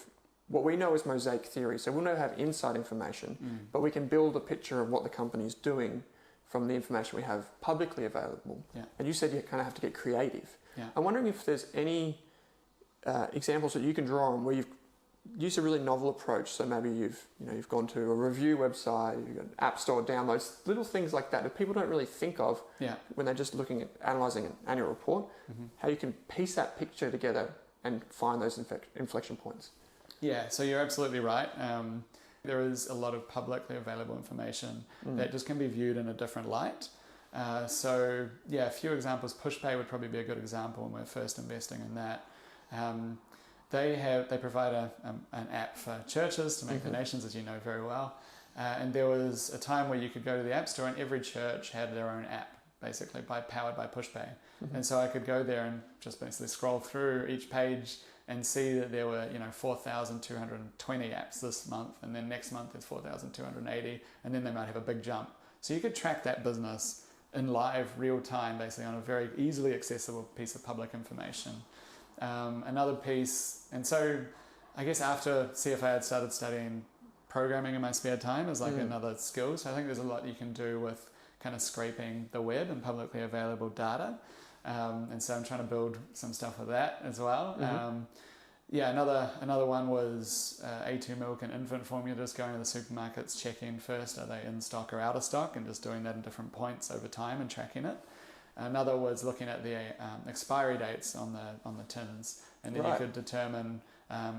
B: what we know as mosaic theory. So we'll now have inside information, but we can build a picture of what the company is doing from the information we have publicly available.
A: Yeah.
B: And you said you kind of have to get creative.
A: Yeah.
B: I'm wondering if there's any examples that you can draw on where you've used a really novel approach. So maybe you've gone to a review website, you've got an app store downloads, little things like that that people don't really think of when they're just looking at analysing an annual report, how you can piece that picture together and find those inflection points.
A: Yeah, so you're absolutely right. There is a lot of publicly available information that just can be viewed in a different light. So yeah, a few examples. PushPay would probably be a good example when we're first investing in that. They provide an app for churches to make donations, as you know very well. And there was a time where you could go to the App Store and every church had their own app, basically powered by PushPay. And so I could go there and just basically scroll through each page and see that there were 4,220 apps this month, and then next month there's 4,280, and then they might have a big jump. So you could track that business in live, real time, basically on a very easily accessible piece of public information. Another piece, and so I guess after CFA I'd started studying programming in my spare time as like another skill. So I think there's a lot you can do with kind of scraping the web and publicly available data. And so I'm trying to build some stuff with that as well. Another one was A2 milk and infant formula, just going to the supermarkets, checking first, are they in stock or out of stock, and just doing that in different points over time and tracking it. Another was looking at the expiry dates on the tins, and then you could determine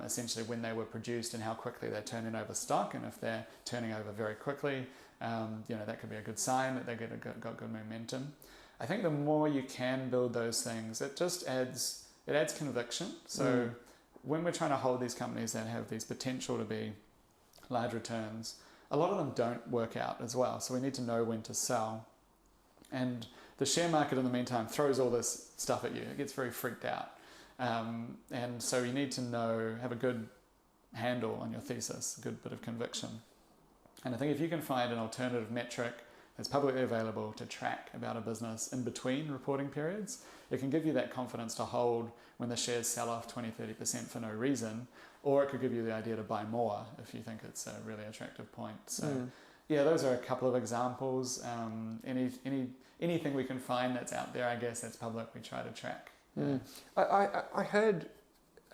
A: essentially when they were produced and how quickly they're turning over stock. And if they're turning over very quickly, that could be a good sign that they got good momentum. I think the more you can build those things, it just adds conviction. So when we're trying to hold these companies that have these potential to be large returns, a lot of them don't work out as well. So we need to know when to sell. And the share market in the meantime throws all this stuff at you. It gets very freaked out. And so you need to have a good handle on your thesis, a good bit of conviction. And I think if you can find an alternative metric that's publicly available to track about a business in between reporting periods, it can give you that confidence to hold when the shares sell off 20-30% for no reason, or it could give you the idea to buy more if you think it's a really attractive point. So yeah, those are a couple of examples. Anything we can find that's out there, I guess that's public, we try to track.
B: I heard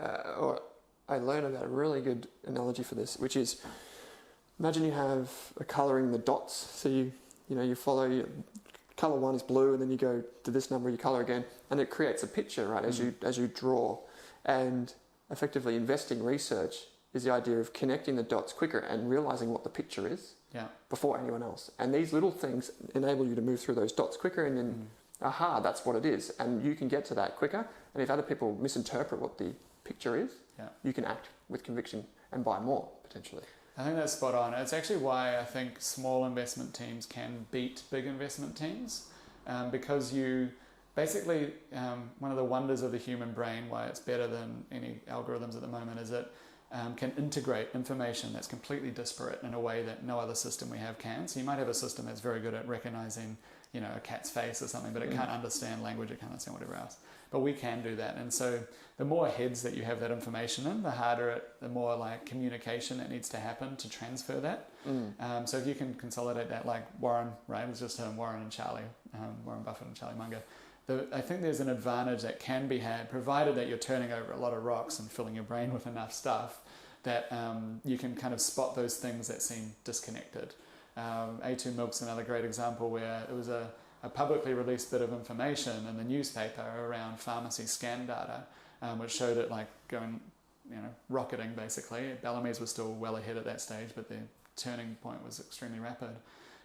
B: or I learned about a really good analogy for this, which is, imagine you have a colouring the dots. So you follow colour one is blue, and then you go to this number, you colour again, and it creates a picture, right, as you draw. And effectively investing research is the idea of connecting the dots quicker and realising what the picture is before anyone else. And these little things enable you to move through those dots quicker, and then that's what it is. And you can get to that quicker. And if other people misinterpret what the picture is, you can act with conviction and buy more, potentially.
A: I think that's spot on. It's actually why I think small investment teams can beat big investment teams, because you basically, one of the wonders of the human brain, why it's better than any algorithms at the moment, is it can integrate information that's completely disparate in a way that no other system we have can. So you might have a system that's very good at recognizing, a cat's face or something, but it can't understand language, it can't understand whatever else. But we can do that. And so the more heads that you have that information in, the more like communication that needs to happen to transfer that. So if you can consolidate that, like Warren, right? It was just him, Warren and Charlie, Warren Buffett and Charlie Munger. I think there's an advantage that can be had, provided that you're turning over a lot of rocks and filling your brain with enough stuff, that you can kind of spot those things that seem disconnected. A2 Milk's another great example where it was a publicly released bit of information in the newspaper around pharmacy scan data, which showed it like going, rocketing basically. Bellamy's was still well ahead at that stage, but the turning point was extremely rapid.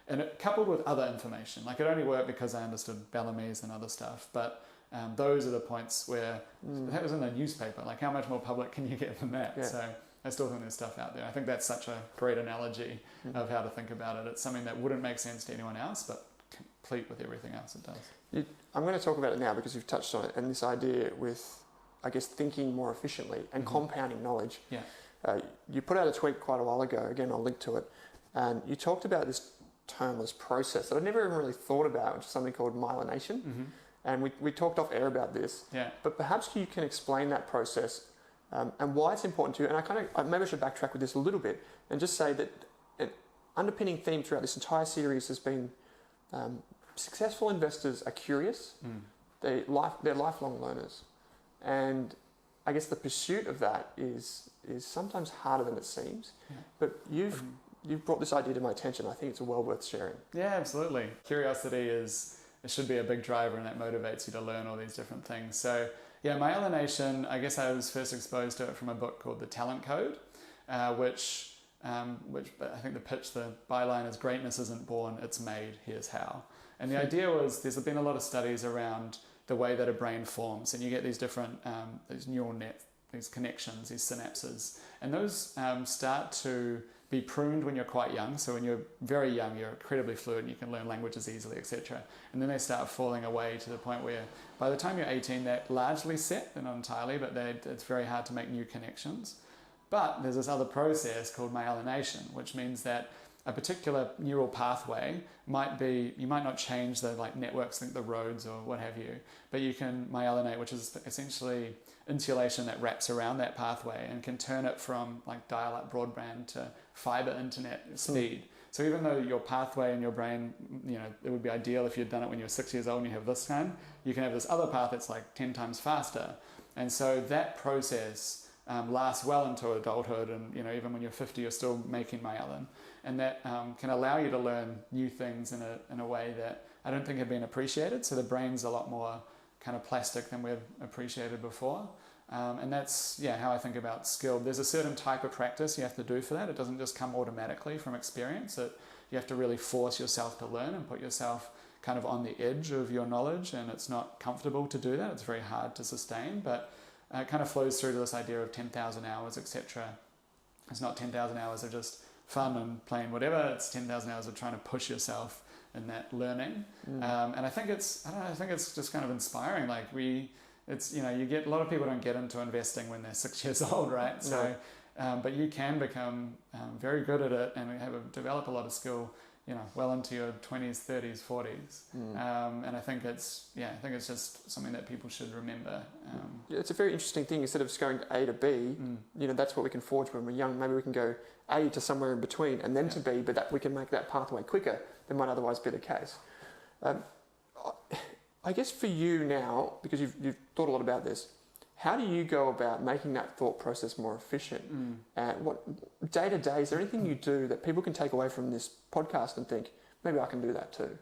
A: And it coupled with other information, like it only worked because I understood Bellamy's and other stuff, but those are the points where that was in the newspaper. Like how much more public can you get than that? So I still think there's stuff out there. I think that's such a great analogy of how to think about it. It's something that wouldn't make sense to anyone else, but complete with everything else it does.
B: I'm going to talk about it now because you've touched on it, and this idea with, I guess, thinking more efficiently and compounding knowledge.
A: Yeah.
B: You put out a tweet quite a while ago, again I'll link to it, and you talked about this termless process that I'd never even really thought about, which is something called myelination. And we talked off air about this.
A: Yeah.
B: But perhaps you can explain that process and why it's important to you. And maybe I should backtrack with this a little bit and just say that an underpinning theme throughout this entire series has been successful investors are curious. They're lifelong learners. And I guess the pursuit of that is sometimes harder than it seems. Yeah. But you've brought this idea to my attention. I think it's well worth sharing.
A: Yeah, absolutely. Curiosity it should be a big driver, and that motivates you to learn all these different things. So yeah, myelination, I guess I was first exposed to it from a book called The Talent Code, which I think the byline is greatness isn't born, it's made, here's how. And the idea was there's been a lot of studies around the way that a brain forms, and you get these different, these neural net, these connections, these synapses, and those start to be pruned when you're quite young. So when you're very young, you're incredibly fluent, you can learn languages easily, etc. And then they start falling away to the point where by the time you're 18, they're largely set, they're not entirely, but it's very hard to make new connections. But there's this other process called myelination, which means that a particular neural pathway you might not change the networks, the roads or what have you, but you can myelinate, which is essentially insulation that wraps around that pathway and can turn it from dial-up broadband to fiber internet speed. So even though your pathway in your brain, it would be ideal if you'd done it when you were 6 years old and you have this kind, you can have this other path that's 10 times faster. And so that process lasts well into adulthood, and even when you're 50, you're still making myelin, and that can allow you to learn new things in a way that I don't think had been appreciated. So the brain's a lot more kind of plastic than we've appreciated before, and that's how I think about skill. There's a certain type of practice you have to do for that. It doesn't just come automatically from experience. You have to really force yourself to learn and put yourself kind of on the edge of your knowledge, and it's not comfortable to do that. It's very hard to sustain, but it kind of flows through to this idea of 10,000 hours, etc. It's not 10,000 hours of just fun and playing whatever. It's 10,000 hours of trying to push yourself in that learning. And I think it's just kind of inspiring. You get a lot of people don't get into investing when they're 6 years old, right? So, but you can become very good at it and develop a lot of skill, well into your 20s, 30s, 40s. And I think it's just something that people should remember.
B: It's a very interesting thing. Instead of just going A to B, that's what we can forge when we're young. Maybe we can go A to somewhere in between and then to B, but that we can make that pathway quicker than might otherwise be the case. I guess for you now, because you've thought a lot about this, how do you go about making that thought process more efficient? And what day to day, is there anything you do that people can take away from this podcast and think, maybe I can do that too?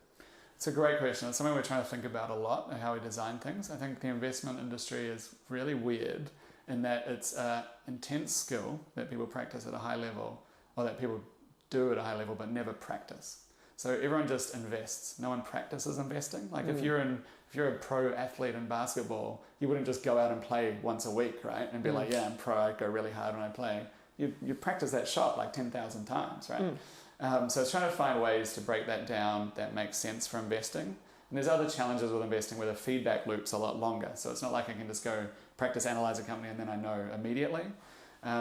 A: It's a great question. It's something we're trying to think about a lot, and how we design things. I think the investment industry is really weird in that it's an intense skill that people practice at a high level, or that people do at a high level but never practice. So everyone just invests. No one practices investing. If you're a pro athlete in basketball, you wouldn't just go out and play once a week, right? And be like, yeah, I'm pro, I go really hard when I play. You practice that shot 10,000 times, right? So it's trying to find ways to break that down that makes sense for investing. And there's other challenges with investing where the feedback loop's a lot longer. So it's not like I can just go practice analyze a company and then I know immediately.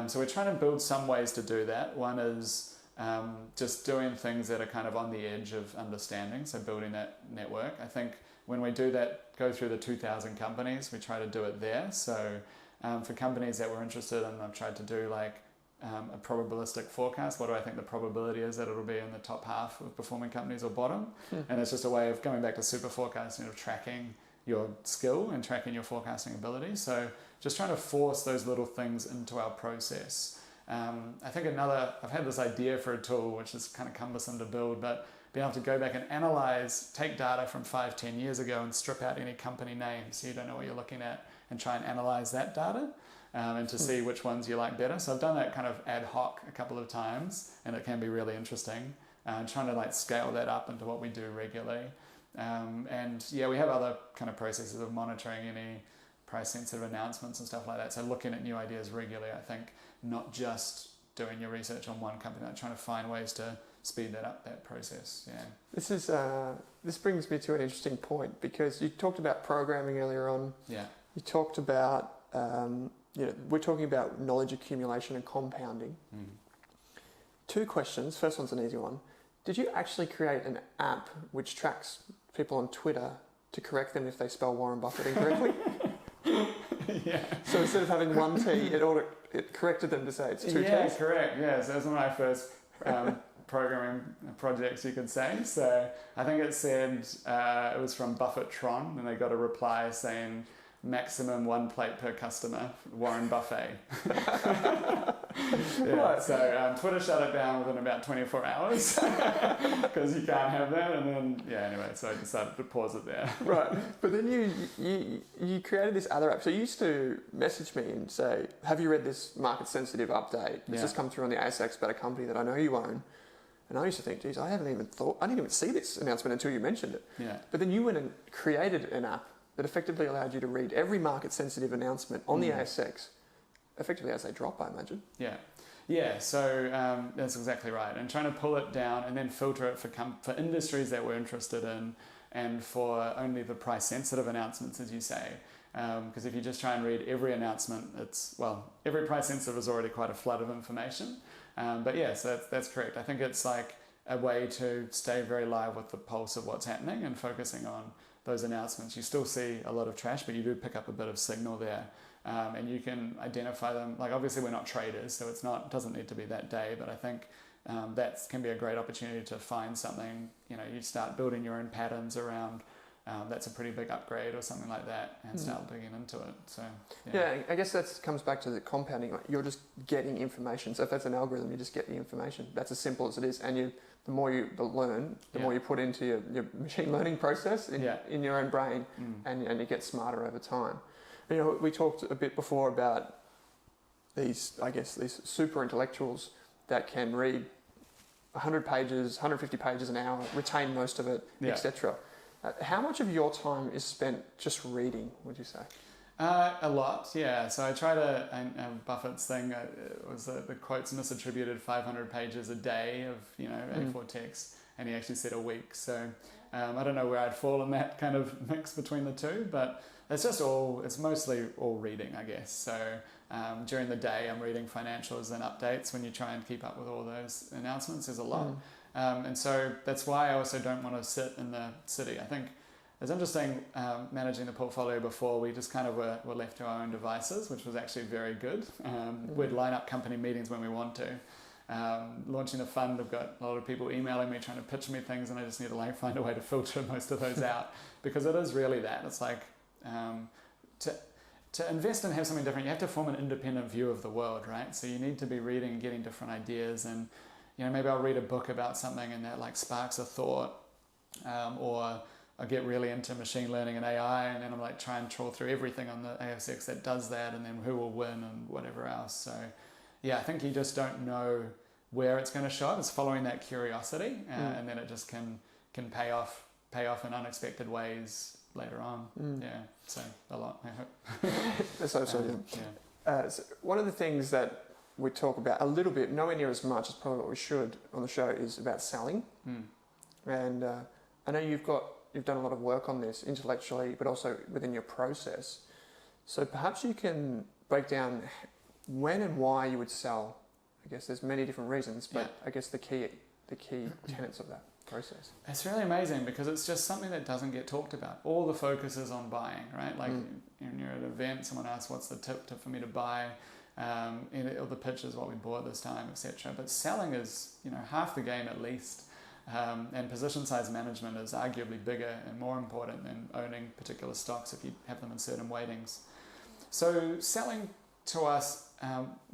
A: So we're trying to build some ways to do that. One is just doing things that are kind of on the edge of understanding, so building that network. I think when we do that, go through the 2,000 companies, we try to do it there. So for companies that we're interested in, I've tried to do a probabilistic forecast. What do I think the probability is that it'll be in the top half of performing companies or bottom? And it's just a way of going back to super forecasting, of tracking your skill and tracking your forecasting ability. So just trying to force those little things into our process. I think I've had this idea for a tool which is kind of cumbersome to build, but being able to go back and take data from 5-10 years ago and strip out any company names so you don't know what you're looking at, and try and analyze that data and to see which ones you like better. So I've done that kind of ad hoc a couple of times, and it can be really interesting. Trying to scale that up into what we do regularly. We have other kind of processes of monitoring any price sensitive announcements and stuff like that. So looking at new ideas regularly, I think, not just doing your research on one company, like trying to find ways to speed that up, that process. Yeah.
B: This brings me to an interesting point, because you talked about programming earlier on.
A: Yeah.
B: You talked about we're talking about knowledge accumulation and compounding. Two questions. First one's an easy one. Did you actually create an app which tracks people on Twitter to correct them if they spell Warren Buffett incorrectly?
A: Yeah.
B: So instead of having one T, it corrected them to say it's two T's?
A: Yeah, correct. Yeah, so that was one of my first programming projects, you could say. So I think it said, it was from Buffett Tron, and they got a reply saying, maximum 1 plate per customer, Warren Buffet.
B: Right.
A: So Twitter shut it down within about 24 hours because you can't have that. And then, anyway, so I decided to pause it there.
B: Right. But then you created this other app. So you used to message me and say, have you read this market sensitive update? It's just come through on the ASX about a company that I know you own. And I used to think, geez, I didn't even see this announcement until you mentioned it.
A: Yeah.
B: But then you went and created an app that effectively allowed you to read every market-sensitive announcement on the ASX, effectively as they drop, I imagine.
A: Yeah. So that's exactly right. And trying to pull it down and then filter it for industries that we're interested in, and for only the price-sensitive announcements, as you say. Because if you just try and read every announcement, every price-sensitive is already quite a flood of information. So that's correct. I think it's like a way to stay very live with the pulse of what's happening and focusing on those announcements. You still see a lot of trash, but you do pick up a bit of signal there, and you can identify them. Like, obviously we're not traders, so it doesn't need to be that day, but I think that can be a great opportunity to find something. You start building your own patterns around that's a pretty big upgrade or something like that, and start digging into it. So
B: I guess that comes back to the compounding. Like, you're just getting information. So if that's an algorithm, you just get the information. That's as simple as it is. And the more you learn, the more you put into your machine learning process in your own brain, and you get smarter over time. We talked a bit before about these super intellectuals that can read 100 pages, 150 pages an hour, retain most of it, etc. How much of your time is spent just reading, would you say?
A: A lot, yeah. So I try to, Buffett's thing was the quotes misattributed 500 pages a day of, A4 text, and he actually said a week. So I don't know where I'd fall in that kind of mix between the two, but it's mostly all reading, I guess. So during the day, I'm reading financials and updates. When you try and keep up with all those announcements, there's a lot. And so that's why I also don't want to sit in the city. I think it's interesting managing the portfolio before. We just kind of were left to our own devices, which was actually very good. We'd line up company meetings when we want to. Launching a fund, I've got a lot of people emailing me trying to pitch me things, and I just need to find a way to filter most of those out, because it is really that. It's like to invest and have something different, you have to form an independent view of the world, right? So you need to be reading and getting different ideas, and maybe I'll read a book about something and that sparks a thought, or I get really into machine learning and AI, and then I'm try and trawl through everything on the ASX that does that, and then who will win and whatever else. So I think you just don't know where it's going to show up. It's following that curiosity, and then it just can pay off in unexpected ways later on. So a lot, I hope.
B: So one of the things that we talk about a little bit, nowhere near as much as probably what we should on the show, is about selling. And I know you've done a lot of work on this intellectually, but also within your process. So perhaps you can break down when and why you would sell. I guess there's many different reasons, but I guess the key tenets of that process.
A: It's really amazing, because it's just something that doesn't get talked about. All the focus is on buying, right? When you're at an event, someone asks, what's the tip for me to buy? Or the pitch is what we bought this time, etc. But selling is, half the game at least. And position size management is arguably bigger and more important than owning particular stocks if you have them in certain weightings. So selling to us,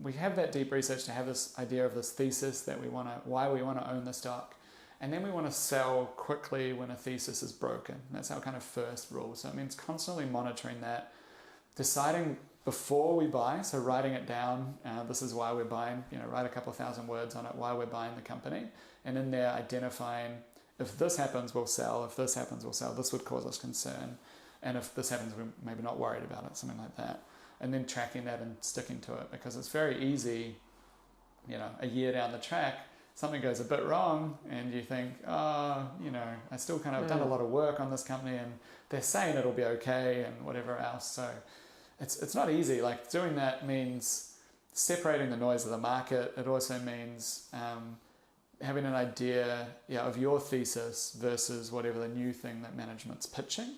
A: we have that deep research to have this idea of this thesis that why we want to own the stock. And then we want to sell quickly when a thesis is broken. That's our kind of first rule. So it means constantly monitoring that, deciding before we buy, so writing it down, this is why we're buying, write a couple 1,000 words on it, why we're buying the company. And in there identifying, if this happens, we'll sell. If this happens, we'll sell. This would cause us concern. And if this happens, we're maybe not worried about it, something like that. And then tracking that and sticking to it, because it's very easy, a year down the track, something goes a bit wrong and you think, I still kind of done a lot of work on this company and they're saying it'll be okay and whatever else. So it's not easy. Like, doing that means separating the noise of the market. It also means having an idea of your thesis versus whatever the new thing that management's pitching.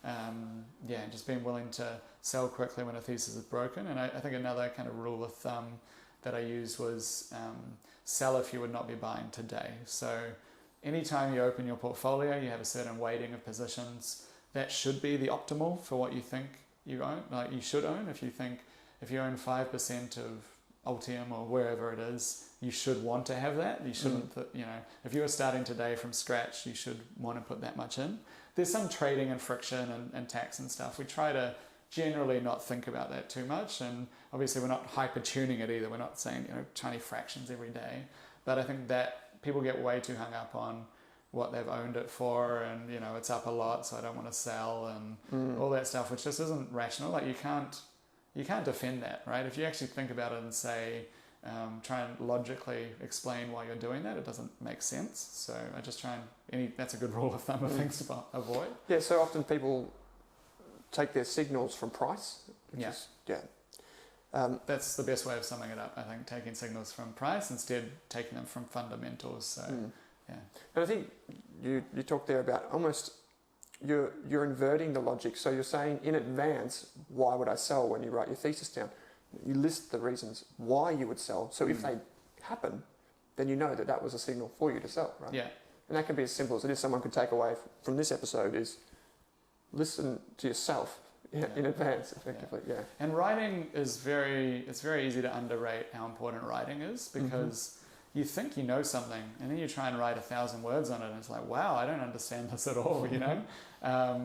A: And just being willing to sell quickly when a thesis is broken. And I think another kind of rule of thumb that I used was sell if you would not be buying today. So anytime you open your portfolio, you have a certain weighting of positions. That should be the optimal for what you think you own, like you should own. If you own 5% of Altium or wherever it is, you should want to have that. You shouldn't, if you were starting today from scratch, you should want to put that much in. There's some trading and friction and tax and stuff. We try to generally not think about that too much, and obviously we're not hyper tuning it either. We're not saying tiny fractions every day, but I think that people get way too hung up on what they've owned it for, and it's up a lot, so I don't want to sell, and all that stuff, which just isn't rational. Like, you can't defend that, right? If you actually think about it and say, try and logically explain why you're doing that, it doesn't make sense. So I just try and that's a good rule of thumb of things to avoid.
B: Yeah, so often people take their signals from price.
A: That's the best way of summing it up, I think, taking signals from price instead taking them from fundamentals. So
B: and I think you talked there about almost you're inverting the logic. So you're saying in advance, why would I sell? When you write your thesis down, you list the reasons why you would sell. So if they happen, then you know that was a signal for you to sell, right?
A: Yeah.
B: And that can be as simple as it is. Someone could take away from this episode is listen to yourself in advance, effectively. Yeah.
A: And writing it's very easy to underrate how important writing is, because you think you know something and then you try and write 1,000 words on it and it's like, wow, I don't understand this at all,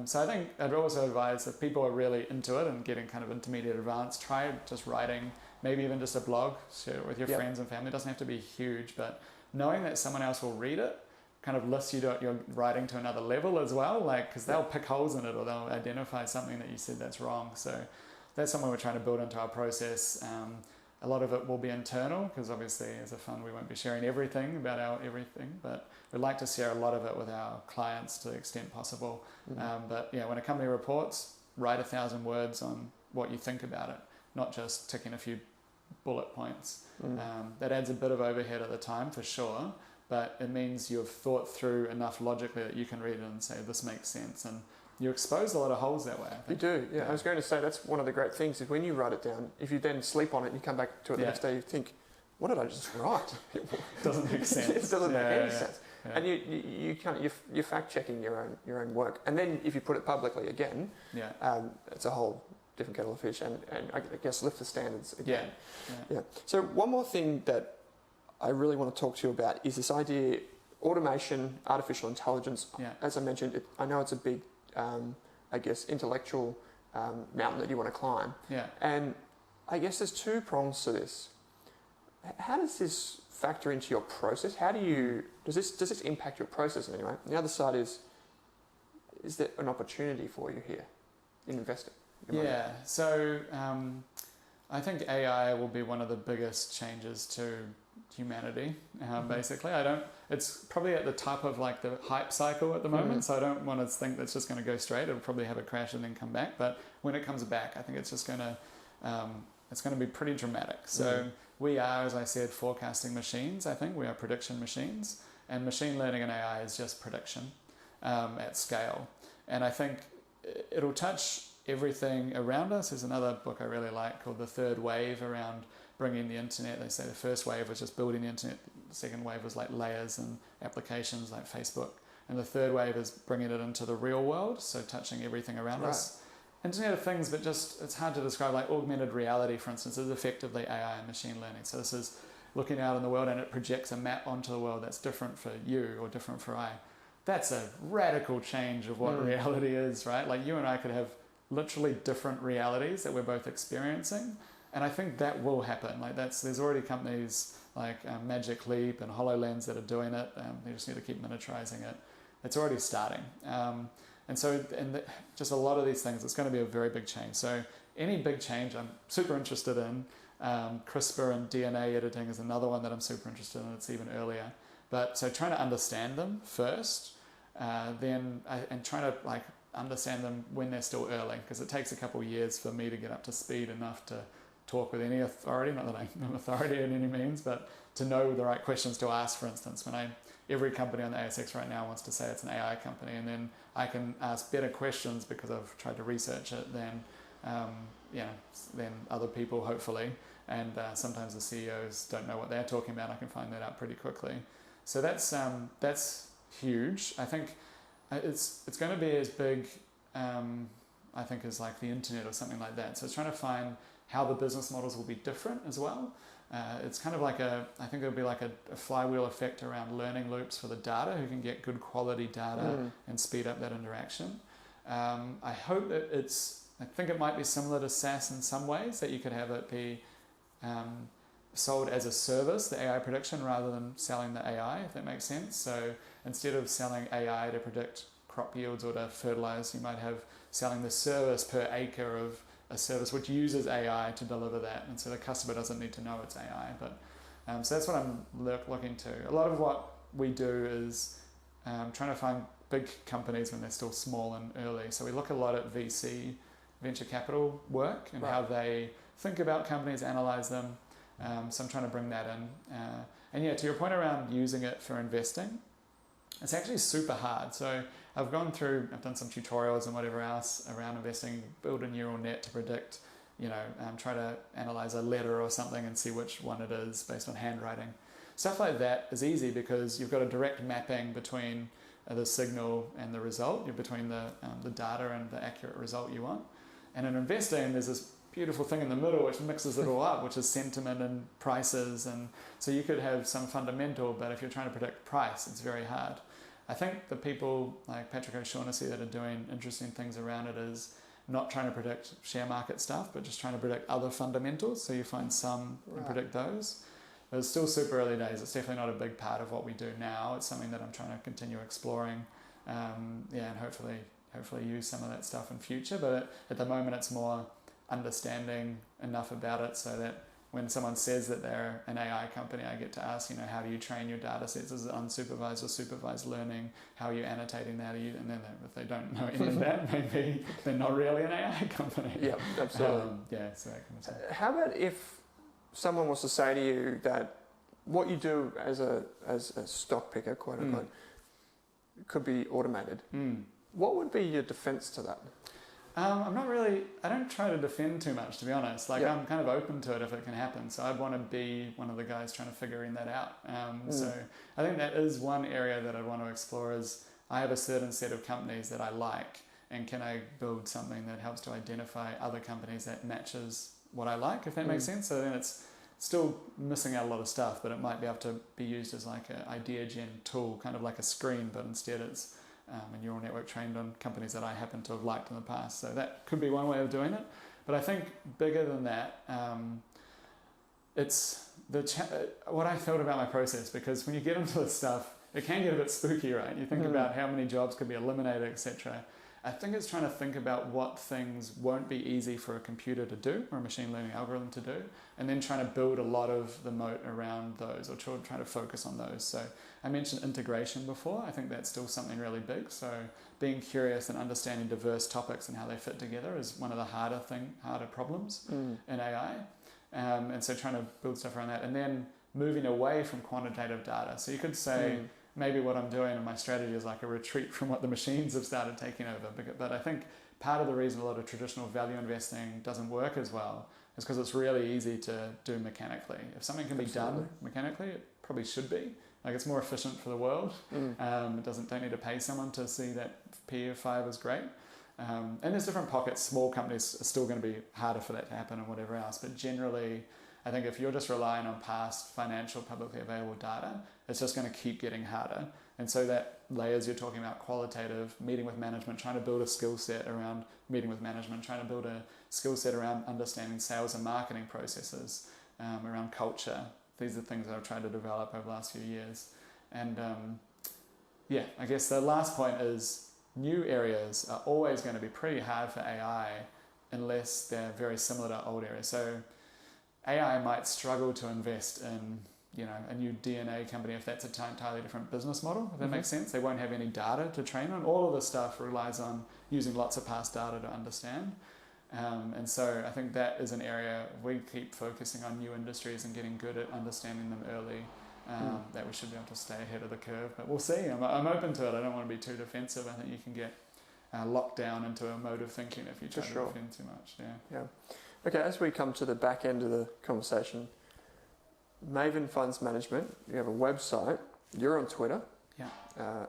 A: So I think I'd also advise, if people are really into it and getting kind of intermediate advanced, try just writing, maybe even just a blog, share it with your friends and family. It doesn't have to be huge, but knowing that someone else will read it kind of lifts your writing to another level as well, because they'll pick holes in it or they'll identify something that you said that's wrong. So that's something we're trying to build into our process. A lot of it will be internal, because obviously as a fund we won't be sharing everything about our everything, but we'd like to share a lot of it with our clients to the extent possible. But when a company reports, write 1,000 words on what you think about it, not just ticking a few bullet points. That adds a bit of overhead at the time for sure, but it means you've thought through enough logically that you can read it and say, this makes sense. And you expose a lot of holes that way, I think.
B: You do, yeah. I was going to say, that's one of the great things, is when you write it down, if you then sleep on it and you come back to it the next day, you think, what did I just write?
A: Doesn't make sense.
B: It doesn't make any sense. Yeah. And you're fact checking your own work. And then if you put it publicly again, it's a whole different kettle of fish, and I guess lift the standards again. Yeah. So one more thing that I really want to talk to you about is this idea, automation, artificial intelligence. As I mentioned, I know it's a big, intellectual mountain that you want to climb. And I guess there's two prongs to this. How does this factor into your process? Does this impact your process in any way? And the other side is there an opportunity for you here in investing?
A: So I think AI will be one of the biggest changes to humanity, basically. It's probably at the top of like the hype cycle at the moment, so I don't want to think that's just going to go straight. It'll probably have a crash and then come back, but when it comes back, I think it's just going to be pretty dramatic. So we are, as I said, forecasting machines. I think we are prediction machines, and machine learning and AI is just prediction at scale. And I think it'll touch everything around us. There's another book I really like called The Third Wave, around bringing the internet. They say the first wave was just building the internet, the second wave was like layers and applications like Facebook, and the third wave is bringing it into the real world, so touching everything around us. Internet of Things, but just it's hard to describe. Like augmented reality, for instance, is effectively AI and machine learning. So this is looking out in the world and it projects a map onto the world that's different for you or different for I. That's a radical change of what reality is, right? Like you and I could have literally different realities that we're both experiencing. And I think that will happen. Like there's already companies like Magic Leap and HoloLens that are doing it. They just need to keep miniaturizing it. It's already starting. And so, just a lot of these things, it's going to be a very big change. So any big change I'm super interested in. CRISPR and DNA editing is another one that I'm super interested in. It's even earlier. But so trying to understand them first, and trying to like understand them when they're still early, because it takes a couple of years for me to get up to speed enough to talk with any authority, not that I'm an authority in any means, but to know the right questions to ask. For instance, every company on the ASX right now wants to say it's an AI company, and then I can ask better questions because I've tried to research it than other people, hopefully. And sometimes the CEOs don't know what they're talking about. I can find that out pretty quickly. So that's huge. I think it's going to be as big, I think, as like the internet or something like that. So it's trying to find how the business models will be different as well. It's kind of like I think it'll be like a flywheel effect around learning loops for the data, who can get good quality data and speed up that interaction. I hope that I think it might be similar to SaaS in some ways, that you could have it be sold as a service, the AI prediction, rather than selling the AI, if that makes sense. So instead of selling AI to predict crop yields or to fertilize, you might have selling the service per acre of a service which uses AI to deliver that. And so the customer doesn't need to know it's AI. But so that's what I'm looking to. A lot of what we do is trying to find big companies when they're still small and early. So we look a lot at VC, venture capital work, and how they think about companies, analyze them. So I'm trying to bring that in. And yeah, to your point around using it for investing, it's actually super hard. So I've done some tutorials and whatever else around investing, build a neural net to predict, try to analyze a letter or something and see which one it is based on handwriting. Stuff like that is easy because you've got a direct mapping between the signal and the result, between the data and the accurate result you want. And in investing, there's this beautiful thing in the middle which mixes it all up, which is sentiment and prices. And so you could have some fundamental, but if you're trying to predict price, it's very hard. I think the people like Patrick O'Shaughnessy that are doing interesting things around it is not trying to predict share market stuff, but just trying to predict other fundamentals. So you find some and predict those. But it's still super early days. It's definitely not a big part of what we do now. It's something that I'm trying to continue exploring. And hopefully use some of that stuff in future. But at the moment, it's more understanding enough about it so that when someone says that they're an AI company, I get to ask, how do you train your data sets? Is it unsupervised or supervised learning? How are you annotating that? And then if they don't know any of that, maybe they're not really an AI company.
B: Yeah, absolutely.
A: So that kind of stuff.
B: How about if someone was to say to you that what you do as a stock picker, quote unquote, could be automated? What would be your defense to that?
A: I don't try to defend too much, to be honest. I'm kind of open to it if it can happen. So I'd want to be one of the guys trying to figuring that out. So I think that is one area that I'd want to explore is I have a certain set of companies that I like, and can I build something that helps to identify other companies that matches what I like, if that makes sense? So then it's still missing out a lot of stuff, but it might be able to be used as like an idea gen tool, kind of like a screen, but instead it's a neural network trained on companies that I happen to have liked in the past. So that could be one way of doing it. But I think bigger than that, it's what I felt about my process, because when you get into this stuff, it can get a bit spooky, right? You think about how many jobs could be eliminated, etc. I think it's trying to think about what things won't be easy for a computer to do or a machine learning algorithm to do, and then trying to build a lot of the moat around those, or trying to focus on those. So I mentioned integration before. I think that's still something really big. So being curious and understanding diverse topics and how they fit together is one of the harder problems in AI. And so trying to build stuff around that, and then moving away from quantitative data. So you could say, maybe what I'm doing in my strategy is like a retreat from what the machines have started taking over. But I think part of the reason a lot of traditional value investing doesn't work as well is because it's really easy to do mechanically. If something can be done mechanically, it probably should be. Like, it's more efficient for the world. It don't need to pay someone to see that P of 5 is great. And there's different pockets. Small companies are still going to be harder for that to happen and whatever else. But generally, I think if you're just relying on past financial publicly available data, it's just going to keep getting harder. And so that layers you're talking about, qualitative, meeting with management, trying to build a skill set around meeting with management, trying to build a skill set around understanding sales and marketing processes, around culture. These are things that I've tried to develop over the last few years. And I guess the last point is new areas are always going to be pretty hard for AI unless they're very similar to old areas. So AI might struggle to invest in, a new DNA company if that's a entirely different business model, if that makes sense. They won't have any data to train on. All of this stuff relies on using lots of past data to understand. And so I think that is an area we keep focusing on new industries and getting good at understanding them early, that we should be able to stay ahead of the curve. But we'll see. I'm open to it. I don't want to be too defensive. I think you can get locked down into a mode of thinking if you try to defend too much.
B: Yeah. Okay, as we come to the back end of the conversation, Maven Funds Management, you have a website, you're on Twitter.
A: Yeah.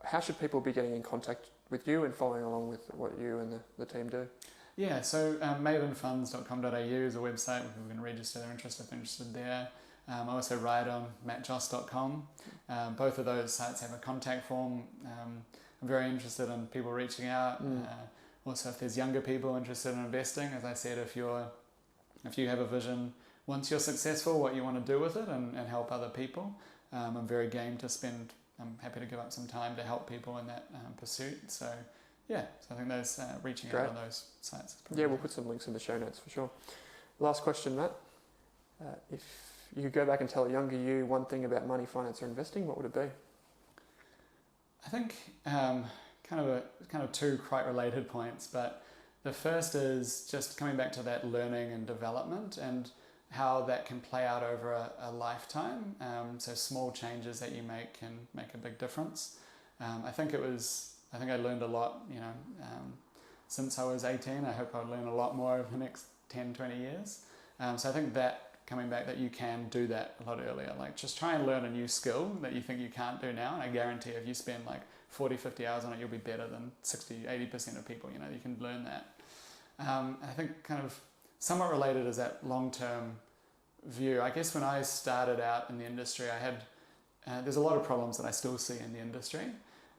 B: How should people be getting in contact with you and following along with what you and the team do?
A: Yeah, so mavenfunds.com.au is a website where people can register their interest if they're interested there. I also write on mattjoass.com. Both of those sites have a contact form. I'm very interested in people reaching out. Also, if there's younger people interested in investing, as I said, if you have a vision, once you're successful, what you want to do with it and help other people, I'm very game to spend. I'm happy to give up some time to help people in that pursuit. So I think those reaching out on those sites.
B: We'll put some links in the show notes for sure. Last question, Matt. If you could go back and tell a younger you one thing about money, finance, or investing, what would it be?
A: I think kind of two quite related points, but the first is just coming back to that learning and development and how that can play out over a lifetime. So small changes that you make can make a big difference. I think I learned a lot, since I was 18. I hope I'll learn a lot more over the next 10, 20 years. So I think that coming back that you can do that a lot earlier, like just try and learn a new skill that you think you can't do now. And I guarantee if you spend like 40, 50 hours on it, you'll be better than 60, 80% of people, you can learn that. I think kind of somewhat related is that long-term view. I guess when I started out in the industry, I had, there's a lot of problems that I still see in the industry,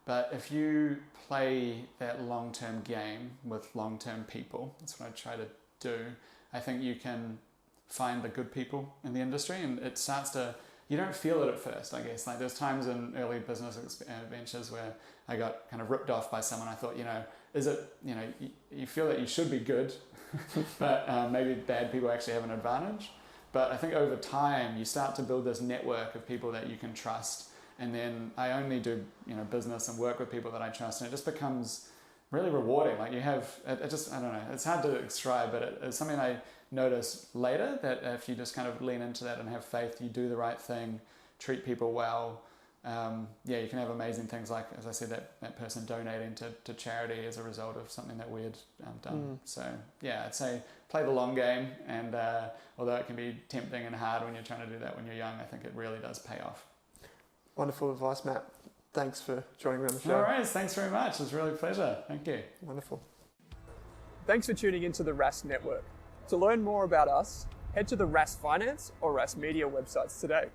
A: but if you play that long-term game with long-term people, that's what I try to do, I think you can find the good people in the industry, and it starts to, you don't feel it at first, I guess. Like there's times in early business ventures where I got kind of ripped off by someone. I thought, is it, you feel that you should be good, but maybe bad people actually have an advantage. But I think over time, you start to build this network of people that you can trust. And then I only do, business and work with people that I trust. And it just becomes really rewarding. Like I don't know, it's hard to describe, but it's something I noticed later, that if you just kind of lean into that and have faith, you do the right thing, treat people well, you can have amazing things like, as I said, that person donating to charity as a result of something that we had done. So I'd say play the long game, and although it can be tempting and hard when you're trying to do that when you're young, I think it really does pay off.
B: Wonderful advice, Matt. Thanks for joining me on the show.
A: No worries, thanks very much. It was really a pleasure. Thank you.
B: Wonderful. Thanks for tuning into the Rask Network. To learn more about us, head to the Rask Finance or Rask Media websites today.